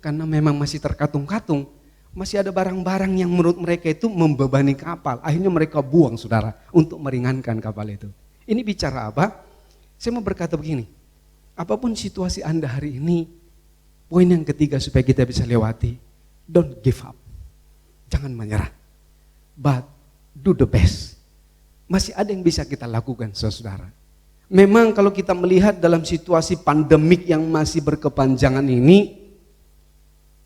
karena memang masih terkatung-katung, masih ada barang-barang yang menurut mereka itu membebani kapal. Akhirnya mereka buang saudara untuk meringankan kapal itu. Ini bicara apa? Saya mau berkata begini, apapun situasi Anda hari ini, poin yang ketiga supaya kita bisa lewati, don't give up. Jangan menyerah. But do the best. Masih ada yang bisa kita lakukan saudara. Memang kalau kita melihat dalam situasi pandemik yang masih berkepanjangan ini,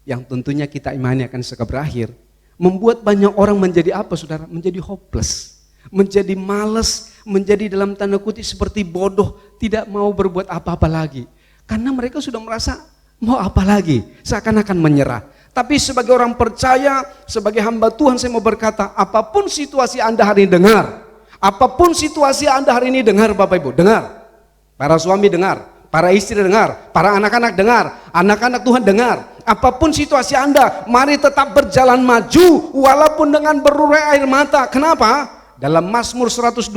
yang tentunya kita imani akan segera berakhir, membuat banyak orang menjadi apa saudara? Menjadi hopeless, menjadi malas, menjadi dalam tanda kutip seperti bodoh, tidak mau berbuat apa-apa lagi. Karena mereka sudah merasa mau apa lagi, seakan-akan menyerah. Tapi sebagai orang percaya, sebagai hamba Tuhan saya mau berkata, apapun situasi Anda hari ini dengar, apapun situasi Anda hari ini dengar Bapak Ibu, dengar. Para suami dengar, para istri dengar, para anak-anak dengar, anak-anak Tuhan dengar. Apapun situasi Anda, mari tetap berjalan maju walaupun dengan berurai air mata. Kenapa? Dalam Mazmur 126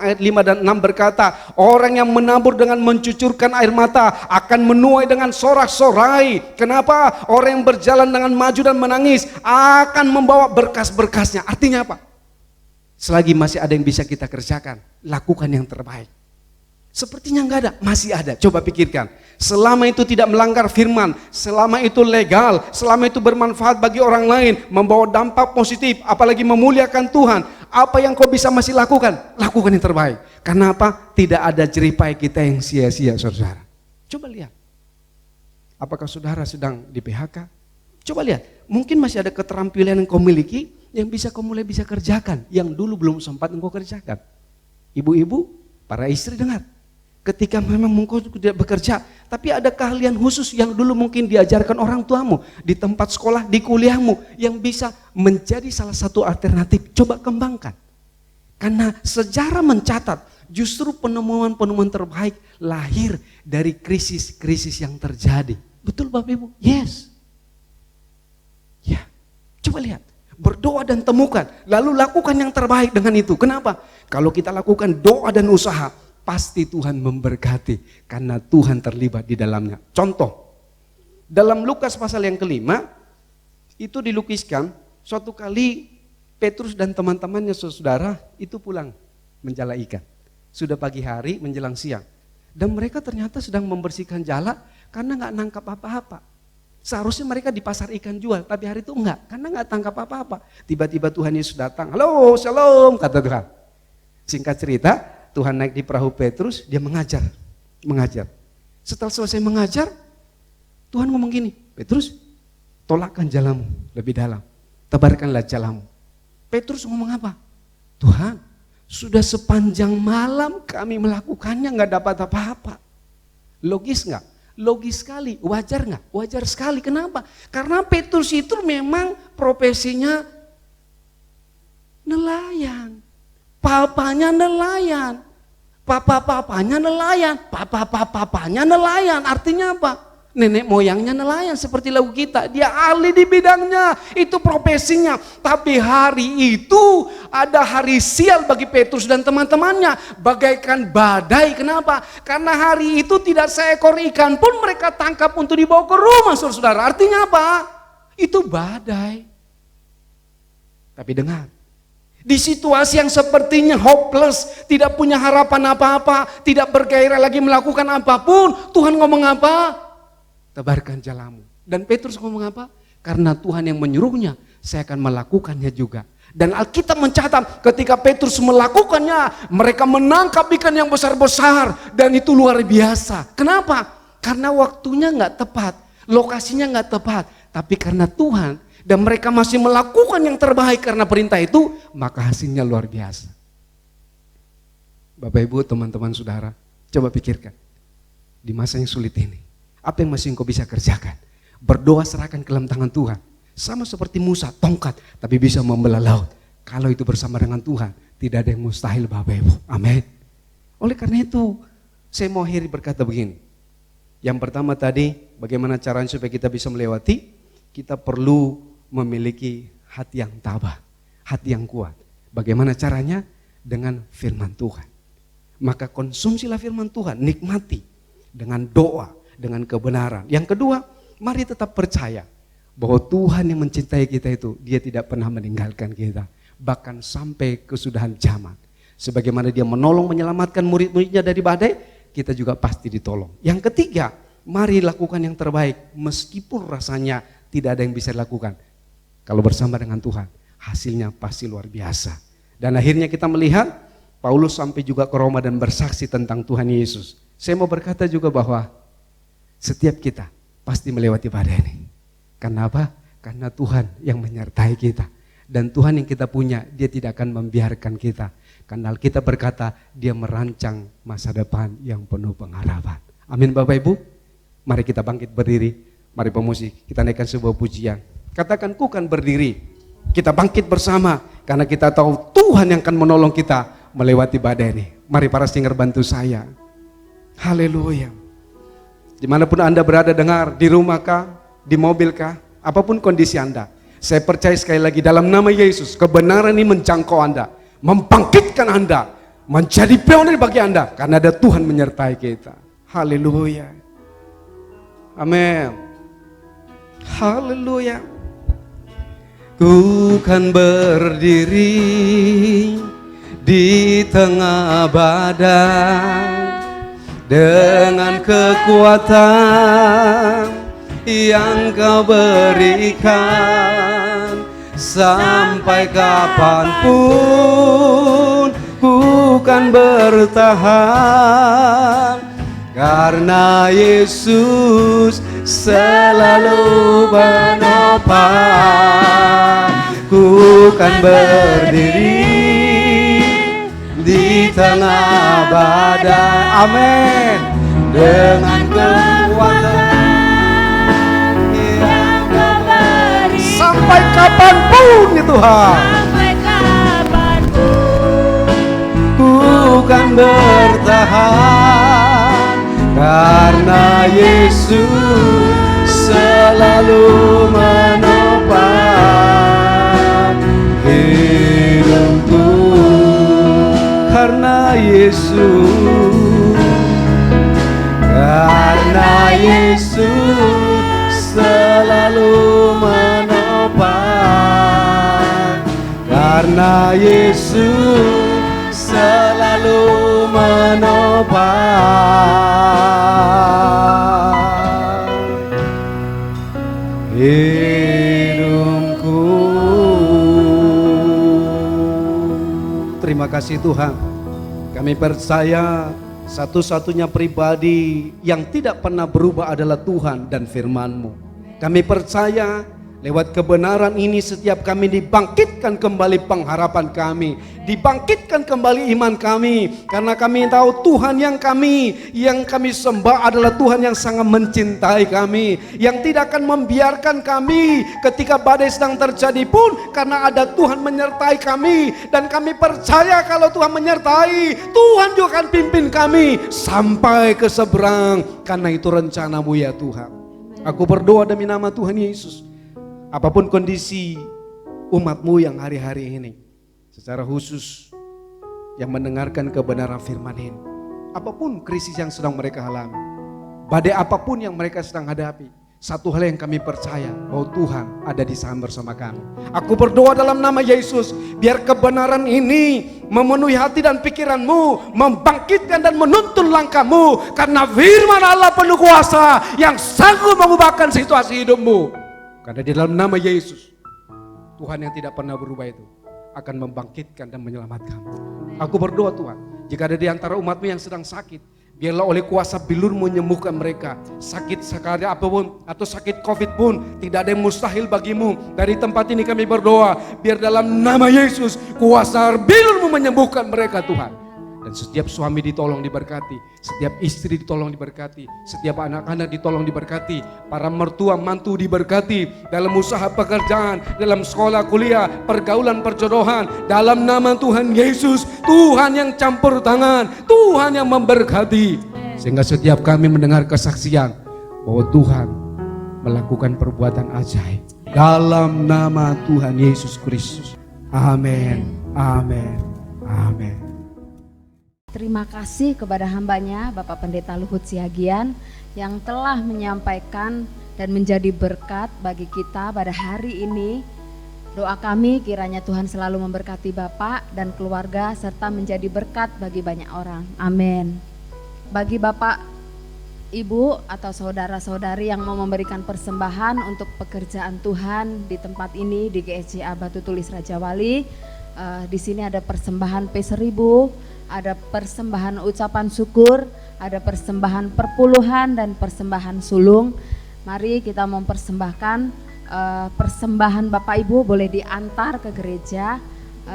ayat 5 dan 6 berkata, orang yang menabur dengan mencucurkan air mata akan menuai dengan sorak-sorai. Kenapa? Orang yang berjalan dengan maju dan menangis akan membawa berkas-berkasnya. Artinya apa? Selagi masih ada yang bisa kita kerjakan, lakukan yang terbaik. Sepertinya enggak ada, masih ada. Coba pikirkan, selama itu tidak melanggar firman, selama itu legal, selama itu bermanfaat bagi orang lain, membawa dampak positif, apalagi memuliakan Tuhan, apa yang kau bisa masih lakukan? Lakukan yang terbaik. Karena apa? Tidak ada jeripai kita yang sia-sia, saudara. Coba lihat, apakah saudara sedang di PHK? Coba lihat, mungkin masih ada keterampilan yang kau miliki yang bisa kau mulai bisa kerjakan, yang dulu belum sempat engkau kerjakan. Ibu-ibu, para istri dengar. Ketika memang engkau tidak bekerja, tapi ada keahlian khusus yang dulu mungkin diajarkan orang tuamu, di tempat sekolah, di kuliahmu, yang bisa menjadi salah satu alternatif, coba kembangkan. Karena sejarah mencatat, justru penemuan-penemuan terbaik lahir dari krisis-krisis yang terjadi. Betul Bapak Ibu? Yes. Ya, coba lihat. Berdoa dan temukan, lalu lakukan yang terbaik dengan itu. Kenapa? Kalau kita lakukan doa dan usaha, pasti Tuhan memberkati karena Tuhan terlibat di dalamnya. Contoh, dalam Lukas pasal yang kelima, itu dilukiskan suatu kali Petrus dan teman-temannya saudara itu pulang menjala ikan. Sudah pagi hari menjelang siang. Dan mereka ternyata sedang membersihkan jala karena nggak nangkap apa-apa. Seharusnya mereka di pasar ikan jual, tapi hari itu enggak, karena nggak tangkap apa-apa. Tiba-tiba Tuhan Yesus datang, halo, shalom, kata Tuhan. Singkat cerita, Tuhan naik di perahu Petrus, dia mengajar. Setelah selesai mengajar, Tuhan ngomong gini, Petrus, tolakkan jalamu lebih dalam, tebarkanlah jalamu. Petrus ngomong apa? Tuhan, sudah sepanjang malam kami melakukannya nggak dapat apa-apa. Logis nggak? Logis sekali. Wajar nggak? Wajar sekali. Kenapa? Karena Petrus itu memang profesinya nelayan. Papanya nelayan, papa-papanya nelayan, papa-papanya nelayan. Artinya apa? Nenek moyangnya nelayan seperti lagu kita. Dia ahli di bidangnya, itu profesinya. Tapi hari itu ada hari sial bagi Petrus dan teman-temannya. Bagaikan badai. Kenapa? Karena hari itu tidak seekor ikan pun mereka tangkap untuk dibawa ke rumah, saudara. Artinya apa? Itu badai. Tapi dengar, di situasi yang sepertinya hopeless, tidak punya harapan apa-apa, tidak bergairah lagi melakukan apapun, Tuhan ngomong apa? Tebarkan jalamu. Dan Petrus ngomong apa? Karena Tuhan yang menyuruhnya, saya akan melakukannya juga. Dan Alkitab mencatat ketika Petrus melakukannya, mereka menangkap ikan yang besar-besar, dan itu luar biasa. Kenapa? Karena waktunya nggak tepat, lokasinya nggak tepat, tapi karena Tuhan. Dan mereka masih melakukan yang terbaik karena perintah itu, maka hasilnya luar biasa. Bapak Ibu, teman-teman saudara, coba pikirkan. Di masa yang sulit ini, apa yang masih engkau bisa kerjakan? Berdoa, serahkan ke dalam tangan Tuhan. Sama seperti Musa, tongkat, tapi bisa membelah laut. Kalau itu bersama dengan Tuhan, tidak ada yang mustahil Bapak Ibu. Amin. Oleh karena itu, saya mau akhiri berkata begini. Yang pertama tadi, bagaimana caranya supaya kita bisa melewati? Kita perlu memiliki hati yang tabah, hati yang kuat. Bagaimana caranya? Dengan firman Tuhan. Maka konsumsilah firman Tuhan, nikmati dengan doa, dengan kebenaran. Yang kedua, mari tetap percaya bahwa Tuhan yang mencintai kita itu, dia tidak pernah meninggalkan kita. Bahkan sampai kesudahan zaman. Sebagaimana dia menolong menyelamatkan murid-muridnya dari badai, kita juga pasti ditolong. Yang ketiga, mari lakukan yang terbaik meskipun rasanya tidak ada yang bisa dilakukan. Kalau bersama dengan Tuhan, hasilnya pasti luar biasa. Dan akhirnya kita melihat Paulus sampai juga ke Roma dan bersaksi tentang Tuhan Yesus. Saya mau berkata juga bahwa setiap kita pasti melewati badai ini. Karena apa? Karena Tuhan yang menyertai kita. Dan Tuhan yang kita punya, Dia tidak akan membiarkan kita. Karena Alkitab berkata, Dia merancang masa depan yang penuh pengharapan. Amin Bapak Ibu. Mari kita bangkit berdiri. Mari pemusik, kita naikkan sebuah pujian. Katakan, ku kan berdiri. Kita bangkit bersama. Karena kita tahu Tuhan yang akan menolong kita melewati badai ini. Mari para singer bantu saya. Haleluya. Dimanapun Anda berada, dengar, di rumah kah, di mobil kah, apapun kondisi Anda. Saya percaya sekali lagi dalam nama Yesus, kebenaran ini menjangkau Anda, membangkitkan Anda, menjadi pionir bagi Anda, karena ada Tuhan menyertai kita. Haleluya. Amin. Haleluya. Ku kan berdiri di tengah badai dengan kekuatan yang Kau berikan. Sampai kapanpun ku kan bertahan, karena Yesus selalu menopang. Ku kan berdiri di tengah badai, amin, dengan kekuatan yang Kau beri. Sampai kapanpun ya Tuhan, Sampai kapanpun ku kan bertahan, karena Yesus selalu menopang hidupku. Karena Yesus, karena Yesus selalu menopang, karena Yesus selalu menopang hidupku. Terima kasih Tuhan. Kami percaya satu-satunya pribadi yang tidak pernah berubah adalah Tuhan dan firman-Mu. Kami percaya lewat kebenaran ini setiap kami dibangkitkan kembali pengharapan kami, dibangkitkan kembali iman kami, karena kami tahu Tuhan yang kami sembah adalah Tuhan yang sangat mencintai kami, yang tidak akan membiarkan kami ketika badai sedang terjadi pun, karena ada Tuhan menyertai kami. Dan kami percaya kalau Tuhan menyertai, Tuhan juga akan pimpin kami sampai ke seberang, karena itu rencana-Mu ya Tuhan. Aku berdoa demi nama Tuhan Yesus, apapun kondisi umat-Mu yang hari-hari ini, secara khusus yang mendengarkan kebenaran firman ini, apapun krisis yang sedang mereka alami, badai apapun yang mereka sedang hadapi, satu hal yang kami percaya, bahwa Tuhan ada di sana bersama kami. Aku berdoa dalam nama Yesus, biar kebenaran ini memenuhi hati dan pikiran-Mu, membangkitkan dan menuntun langkah-Mu, karena firman Allah penuh kuasa yang sanggup mengubahkan situasi hidup-Mu. Karena di dalam nama Yesus, Tuhan yang tidak pernah berubah itu akan membangkitkan dan menyelamatkan. Aku berdoa Tuhan, jika ada di antara umat-Mu yang sedang sakit, biarlah oleh kuasa bilur-Mu menyembuhkan mereka. Sakit sekali apapun atau sakit COVID pun tidak ada yang mustahil bagi-Mu. Dari tempat ini kami berdoa, biar dalam nama Yesus kuasa bilur-Mu menyembuhkan mereka Tuhan. Dan setiap suami ditolong diberkati, setiap istri ditolong diberkati, setiap anak-anak ditolong diberkati, para mertua mantu diberkati, dalam usaha pekerjaan, dalam sekolah kuliah, pergaulan perjodohan, dalam nama Tuhan Yesus, Tuhan yang campur tangan, Tuhan yang memberkati. Sehingga setiap kami mendengar kesaksian bahwa Tuhan melakukan perbuatan ajaib dalam nama Tuhan Yesus Kristus. Amin, amin, amin. Terima kasih kepada hambanya Bapak Pendeta Luhut Siagian yang telah menyampaikan dan menjadi berkat bagi kita pada hari ini. Doa kami kiranya Tuhan selalu memberkati Bapak dan keluarga serta menjadi berkat bagi banyak orang. Amin. Bagi Bapak, Ibu atau saudara-saudari yang mau memberikan persembahan untuk pekerjaan Tuhan di tempat ini di GSJA Batu Tulis Raja Wali, di sini ada persembahan P1000 ada persembahan ucapan syukur, ada persembahan perpuluhan dan persembahan sulung. Mari kita mempersembahkan persembahan Bapak Ibu boleh diantar ke gereja.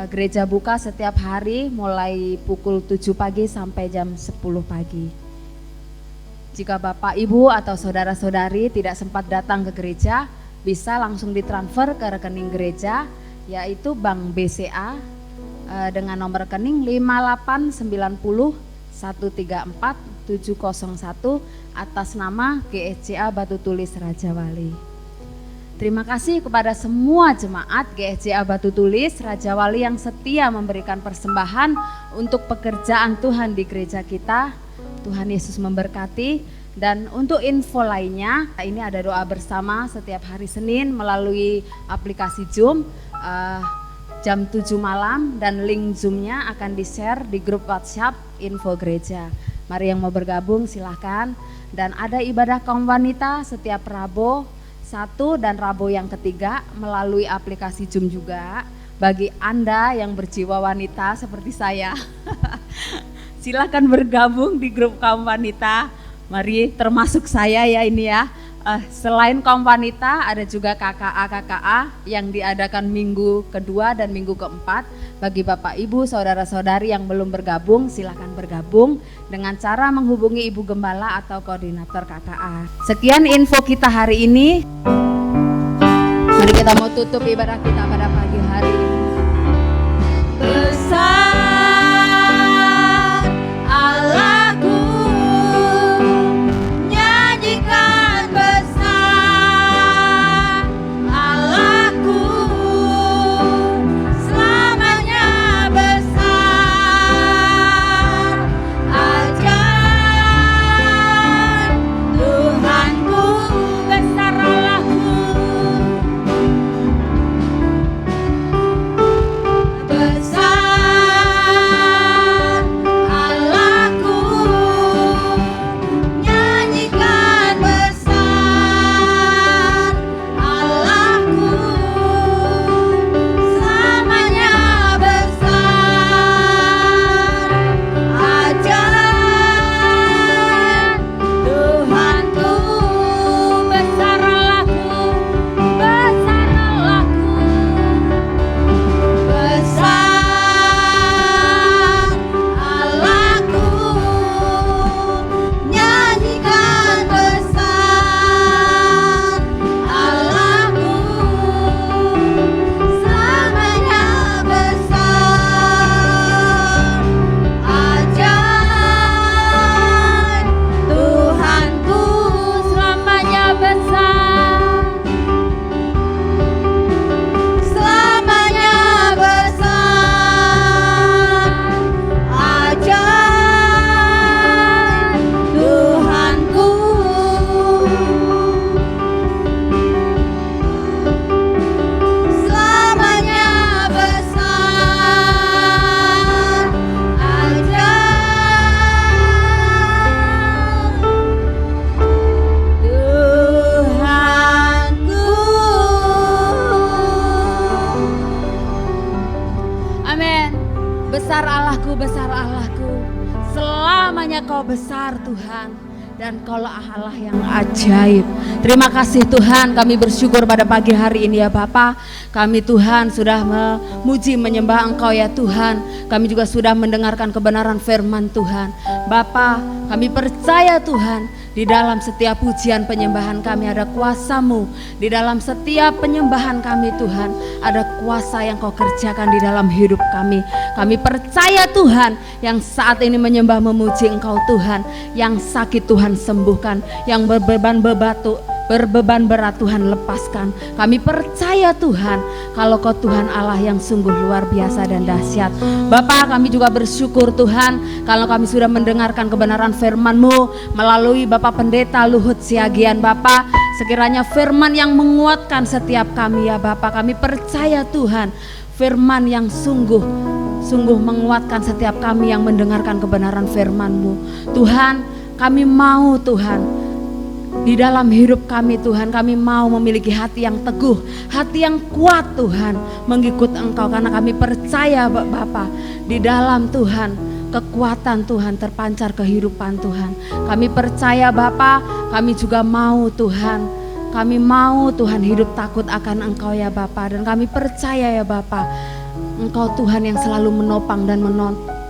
Gereja buka setiap hari mulai pukul 7 pagi sampai jam 10 pagi. Jika Bapak Ibu atau saudara-saudari tidak sempat datang ke gereja, bisa langsung ditransfer ke rekening gereja, yaitu Bank BCA dengan nomor rekening 5890134 atas nama GSCA Batu Tulis Raja Wali. Terima kasih kepada semua jemaat GSCA Batu Tulis Raja Wali yang setia memberikan persembahan untuk pekerjaan Tuhan di gereja kita. Tuhan Yesus memberkati. Dan untuk info lainnya, ini ada doa bersama setiap hari Senin melalui aplikasi Zoom jam 7 malam, dan link Zoom-nya akan di-share di grup WhatsApp Info Gereja. Mari yang mau bergabung silahkan. Dan ada ibadah kaum wanita setiap Rabu 1 dan Rabu yang ketiga melalui aplikasi Zoom juga. Bagi Anda yang berjiwa wanita seperti saya, silakan bergabung di grup kaum wanita. Mari, termasuk saya ya ini ya. Selain kaum wanita ada juga KKA yang diadakan minggu kedua dan minggu keempat. Bagi Bapak Ibu, saudara-saudari yang belum bergabung, silakan bergabung dengan cara menghubungi Ibu Gembala atau koordinator KKA. Sekian info kita hari ini. Mari kita mau tutup ibadah kita pada pagi hari ini. Besar Allahku, nyanyikan besar Allahku, selamanya besar. Ajaib Tuhanku, besar Allahku. Besar Allahku, besar Allahku, selamanya Kau besar Tuhan, dan Kaulah Allah yang ajaib. Terima kasih Tuhan, kami bersyukur pada pagi hari ini ya Bapa. Kami Tuhan sudah memuji menyembah Engkau ya Tuhan. Kami juga sudah mendengarkan kebenaran firman Tuhan. Bapa, kami percaya Tuhan, di dalam setiap pujian penyembahan kami ada kuasa-Mu. Di dalam setiap penyembahan kami Tuhan, ada kuasa yang Kau kerjakan di dalam hidup kami. Kami percaya Tuhan, yang saat ini menyembah memuji Engkau Tuhan, yang sakit Tuhan sembuhkan, yang berbeban berat Tuhan lepaskan. Kami percaya Tuhan, kalau Kau Tuhan Allah yang sungguh luar biasa dan dahsyat. Bapa, kami juga bersyukur Tuhan, kalau kami sudah mendengarkan kebenaran firman-Mu melalui Bapak Pendeta Luhut Siagian. Bapa, sekiranya firman yang menguatkan setiap kami ya Bapa. Kami percaya Tuhan, firman yang sungguh menguatkan setiap kami yang mendengarkan kebenaran firman-Mu. Tuhan, kami mau Tuhan, di dalam hidup kami Tuhan, kami mau memiliki hati yang teguh, hati yang kuat Tuhan, mengikut Engkau, karena kami percaya Bapa, di dalam Tuhan kekuatan Tuhan terpancar kehidupan Tuhan. Kami percaya Bapa, kami juga mau Tuhan, kami mau Tuhan hidup takut akan Engkau ya Bapa. Dan kami percaya ya Bapa, Engkau Tuhan yang selalu menopang dan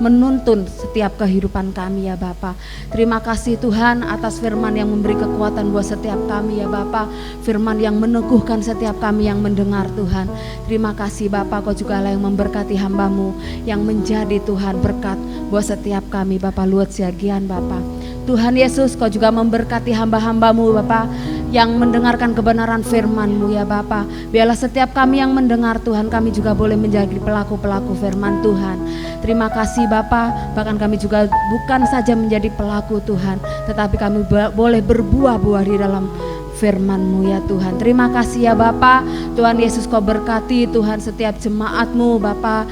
menuntun setiap kehidupan kami ya Bapa. Terima kasih Tuhan atas firman yang memberi kekuatan buat setiap kami ya Bapa. Firman yang meneguhkan setiap kami yang mendengar Tuhan. Terima kasih Bapa, Kau juga lah yang memberkati hamba-Mu yang menjadi Tuhan berkat buat setiap kami Bapa. Luat siagian Bapa. Tuhan Yesus, Kau juga memberkati hamba-hamba-Mu Bapa yang mendengarkan kebenaran firman-Mu ya Bapa. Biarlah setiap kami yang mendengar Tuhan, kami juga boleh menjadi pelaku-pelaku firman Tuhan. Terima kasih Bapa, bahkan kami juga bukan saja menjadi pelaku Tuhan, tetapi kami boleh berbuah-buah di dalam firman-Mu ya Tuhan. Terima kasih ya Bapa. Tuhan Yesus, Kau berkati Tuhan setiap jemaat-Mu Bapa,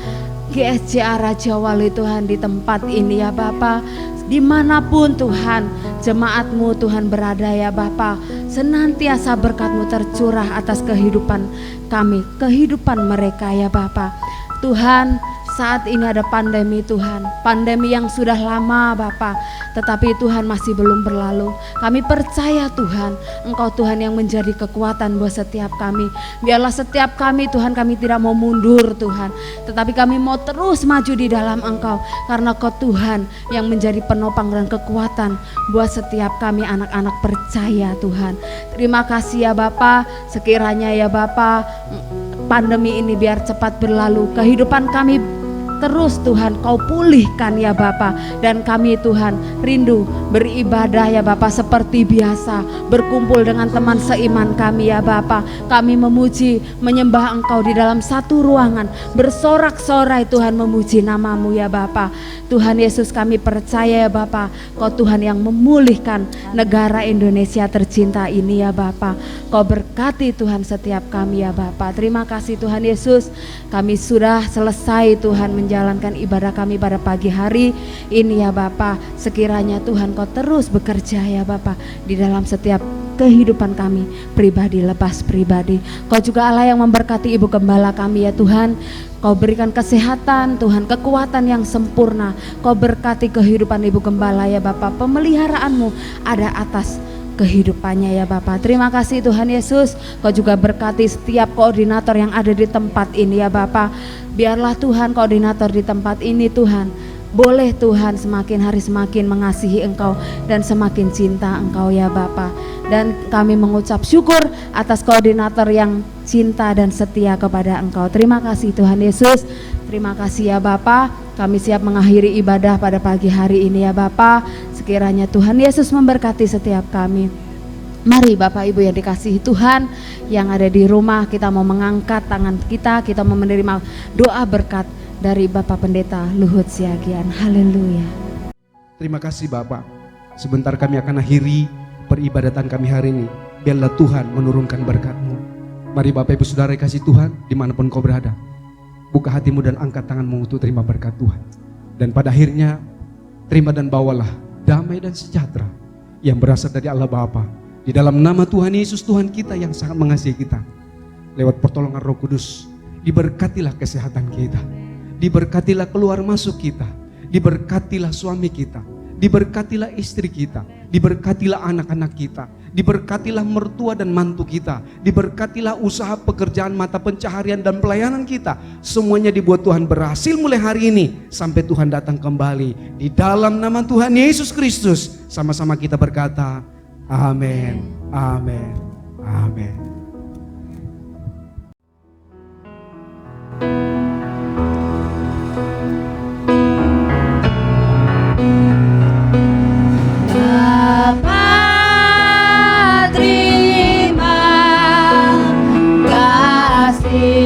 GSJA Raja Wali Tuhan di tempat ini ya Bapa. Dimanapun Tuhan jemaat-Mu Tuhan berada ya Bapa, senantiasa berkat-Mu tercurah atas kehidupan kami, kehidupan mereka ya Bapa. Tuhan, saat ini ada pandemi Tuhan, pandemi yang sudah lama Bapa, tetapi Tuhan masih belum berlalu. Kami percaya Tuhan, Engkau Tuhan yang menjadi kekuatan buat setiap kami. Biarlah setiap kami Tuhan, kami tidak mau mundur Tuhan, tetapi kami mau terus maju di dalam Engkau, karena Kau Tuhan yang menjadi penopang dan kekuatan buat setiap kami anak-anak percaya Tuhan. Terima kasih ya Bapa, sekiranya ya Bapa pandemi ini biar cepat berlalu, kehidupan kami terus Tuhan Kau pulihkan ya Bapa. Dan kami Tuhan rindu beribadah ya Bapa seperti biasa, berkumpul dengan teman seiman kami ya Bapa. Kami memuji, menyembah Engkau di dalam satu ruangan, bersorak-sorai Tuhan memuji nama-Mu ya Bapa. Tuhan Yesus, kami percaya ya Bapa, Kau Tuhan yang memulihkan negara Indonesia tercinta ini ya Bapa. Kau berkati Tuhan setiap kami ya Bapa. Terima kasih Tuhan Yesus, kami sudah selesai Tuhan menjalankan ibadah kami pada pagi hari ini ya Bapa. Sekiranya Tuhan Kau terus bekerja ya Bapa di dalam setiap kehidupan kami, pribadi lepas pribadi. Kau juga Allah yang memberkati Ibu Gembala kami ya Tuhan. Kau berikan kesehatan Tuhan, kekuatan yang sempurna. Kau berkati kehidupan Ibu Gembala ya Bapa. Pemeliharaanmu ada atas kehidupannya ya Bapa. Terima kasih Tuhan Yesus. Kau juga berkati setiap koordinator yang ada di tempat ini ya Bapa. Biarlah Tuhan koordinator di tempat ini Tuhan, boleh Tuhan semakin hari semakin mengasihi Engkau dan semakin cinta Engkau ya Bapa. Dan kami mengucap syukur atas koordinator yang cinta dan setia kepada Engkau. Terima kasih Tuhan Yesus. Terima kasih ya Bapa. Kami siap mengakhiri ibadah pada pagi hari ini ya Bapa. Sekiranya Tuhan Yesus memberkati setiap kami. Mari Bapak Ibu yang dikasihi Tuhan, yang ada di rumah, kita mau mengangkat tangan kita mau menerima doa berkat dari Bapak Pendeta Luhut Siagian. Haleluya. Terima kasih Bapak. Sebentar kami akan akhiri peribadatan kami hari ini. Biarlah Tuhan menurunkan berkat-Mu. Mari Bapak Ibu Saudara kasih Tuhan dimanapun kau berada, buka hatimu dan angkat tanganmu untuk terima berkat Tuhan. Dan pada akhirnya terima dan bawalah damai dan sejahtera yang berasal dari Allah Bapa. Di dalam nama Tuhan Yesus, Tuhan kita yang sangat mengasihi kita, lewat pertolongan Roh Kudus, diberkatilah kesehatan kita, diberkatilah keluar masuk kita, diberkatilah suami kita, diberkatilah istri kita, diberkatilah anak-anak kita, diberkatilah mertua dan mantu kita, diberkatilah usaha pekerjaan mata pencaharian dan pelayanan kita. Semuanya dibuat Tuhan berhasil mulai hari ini sampai Tuhan datang kembali. Di dalam nama Tuhan Yesus Kristus, sama-sama kita berkata, amin, amin, amin. Kasih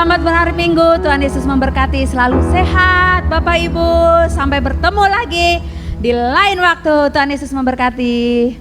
Selamat berhari Minggu, Tuhan Yesus memberkati, selalu sehat Bapak Ibu. Sampai bertemu lagi di lain waktu, Tuhan Yesus memberkati.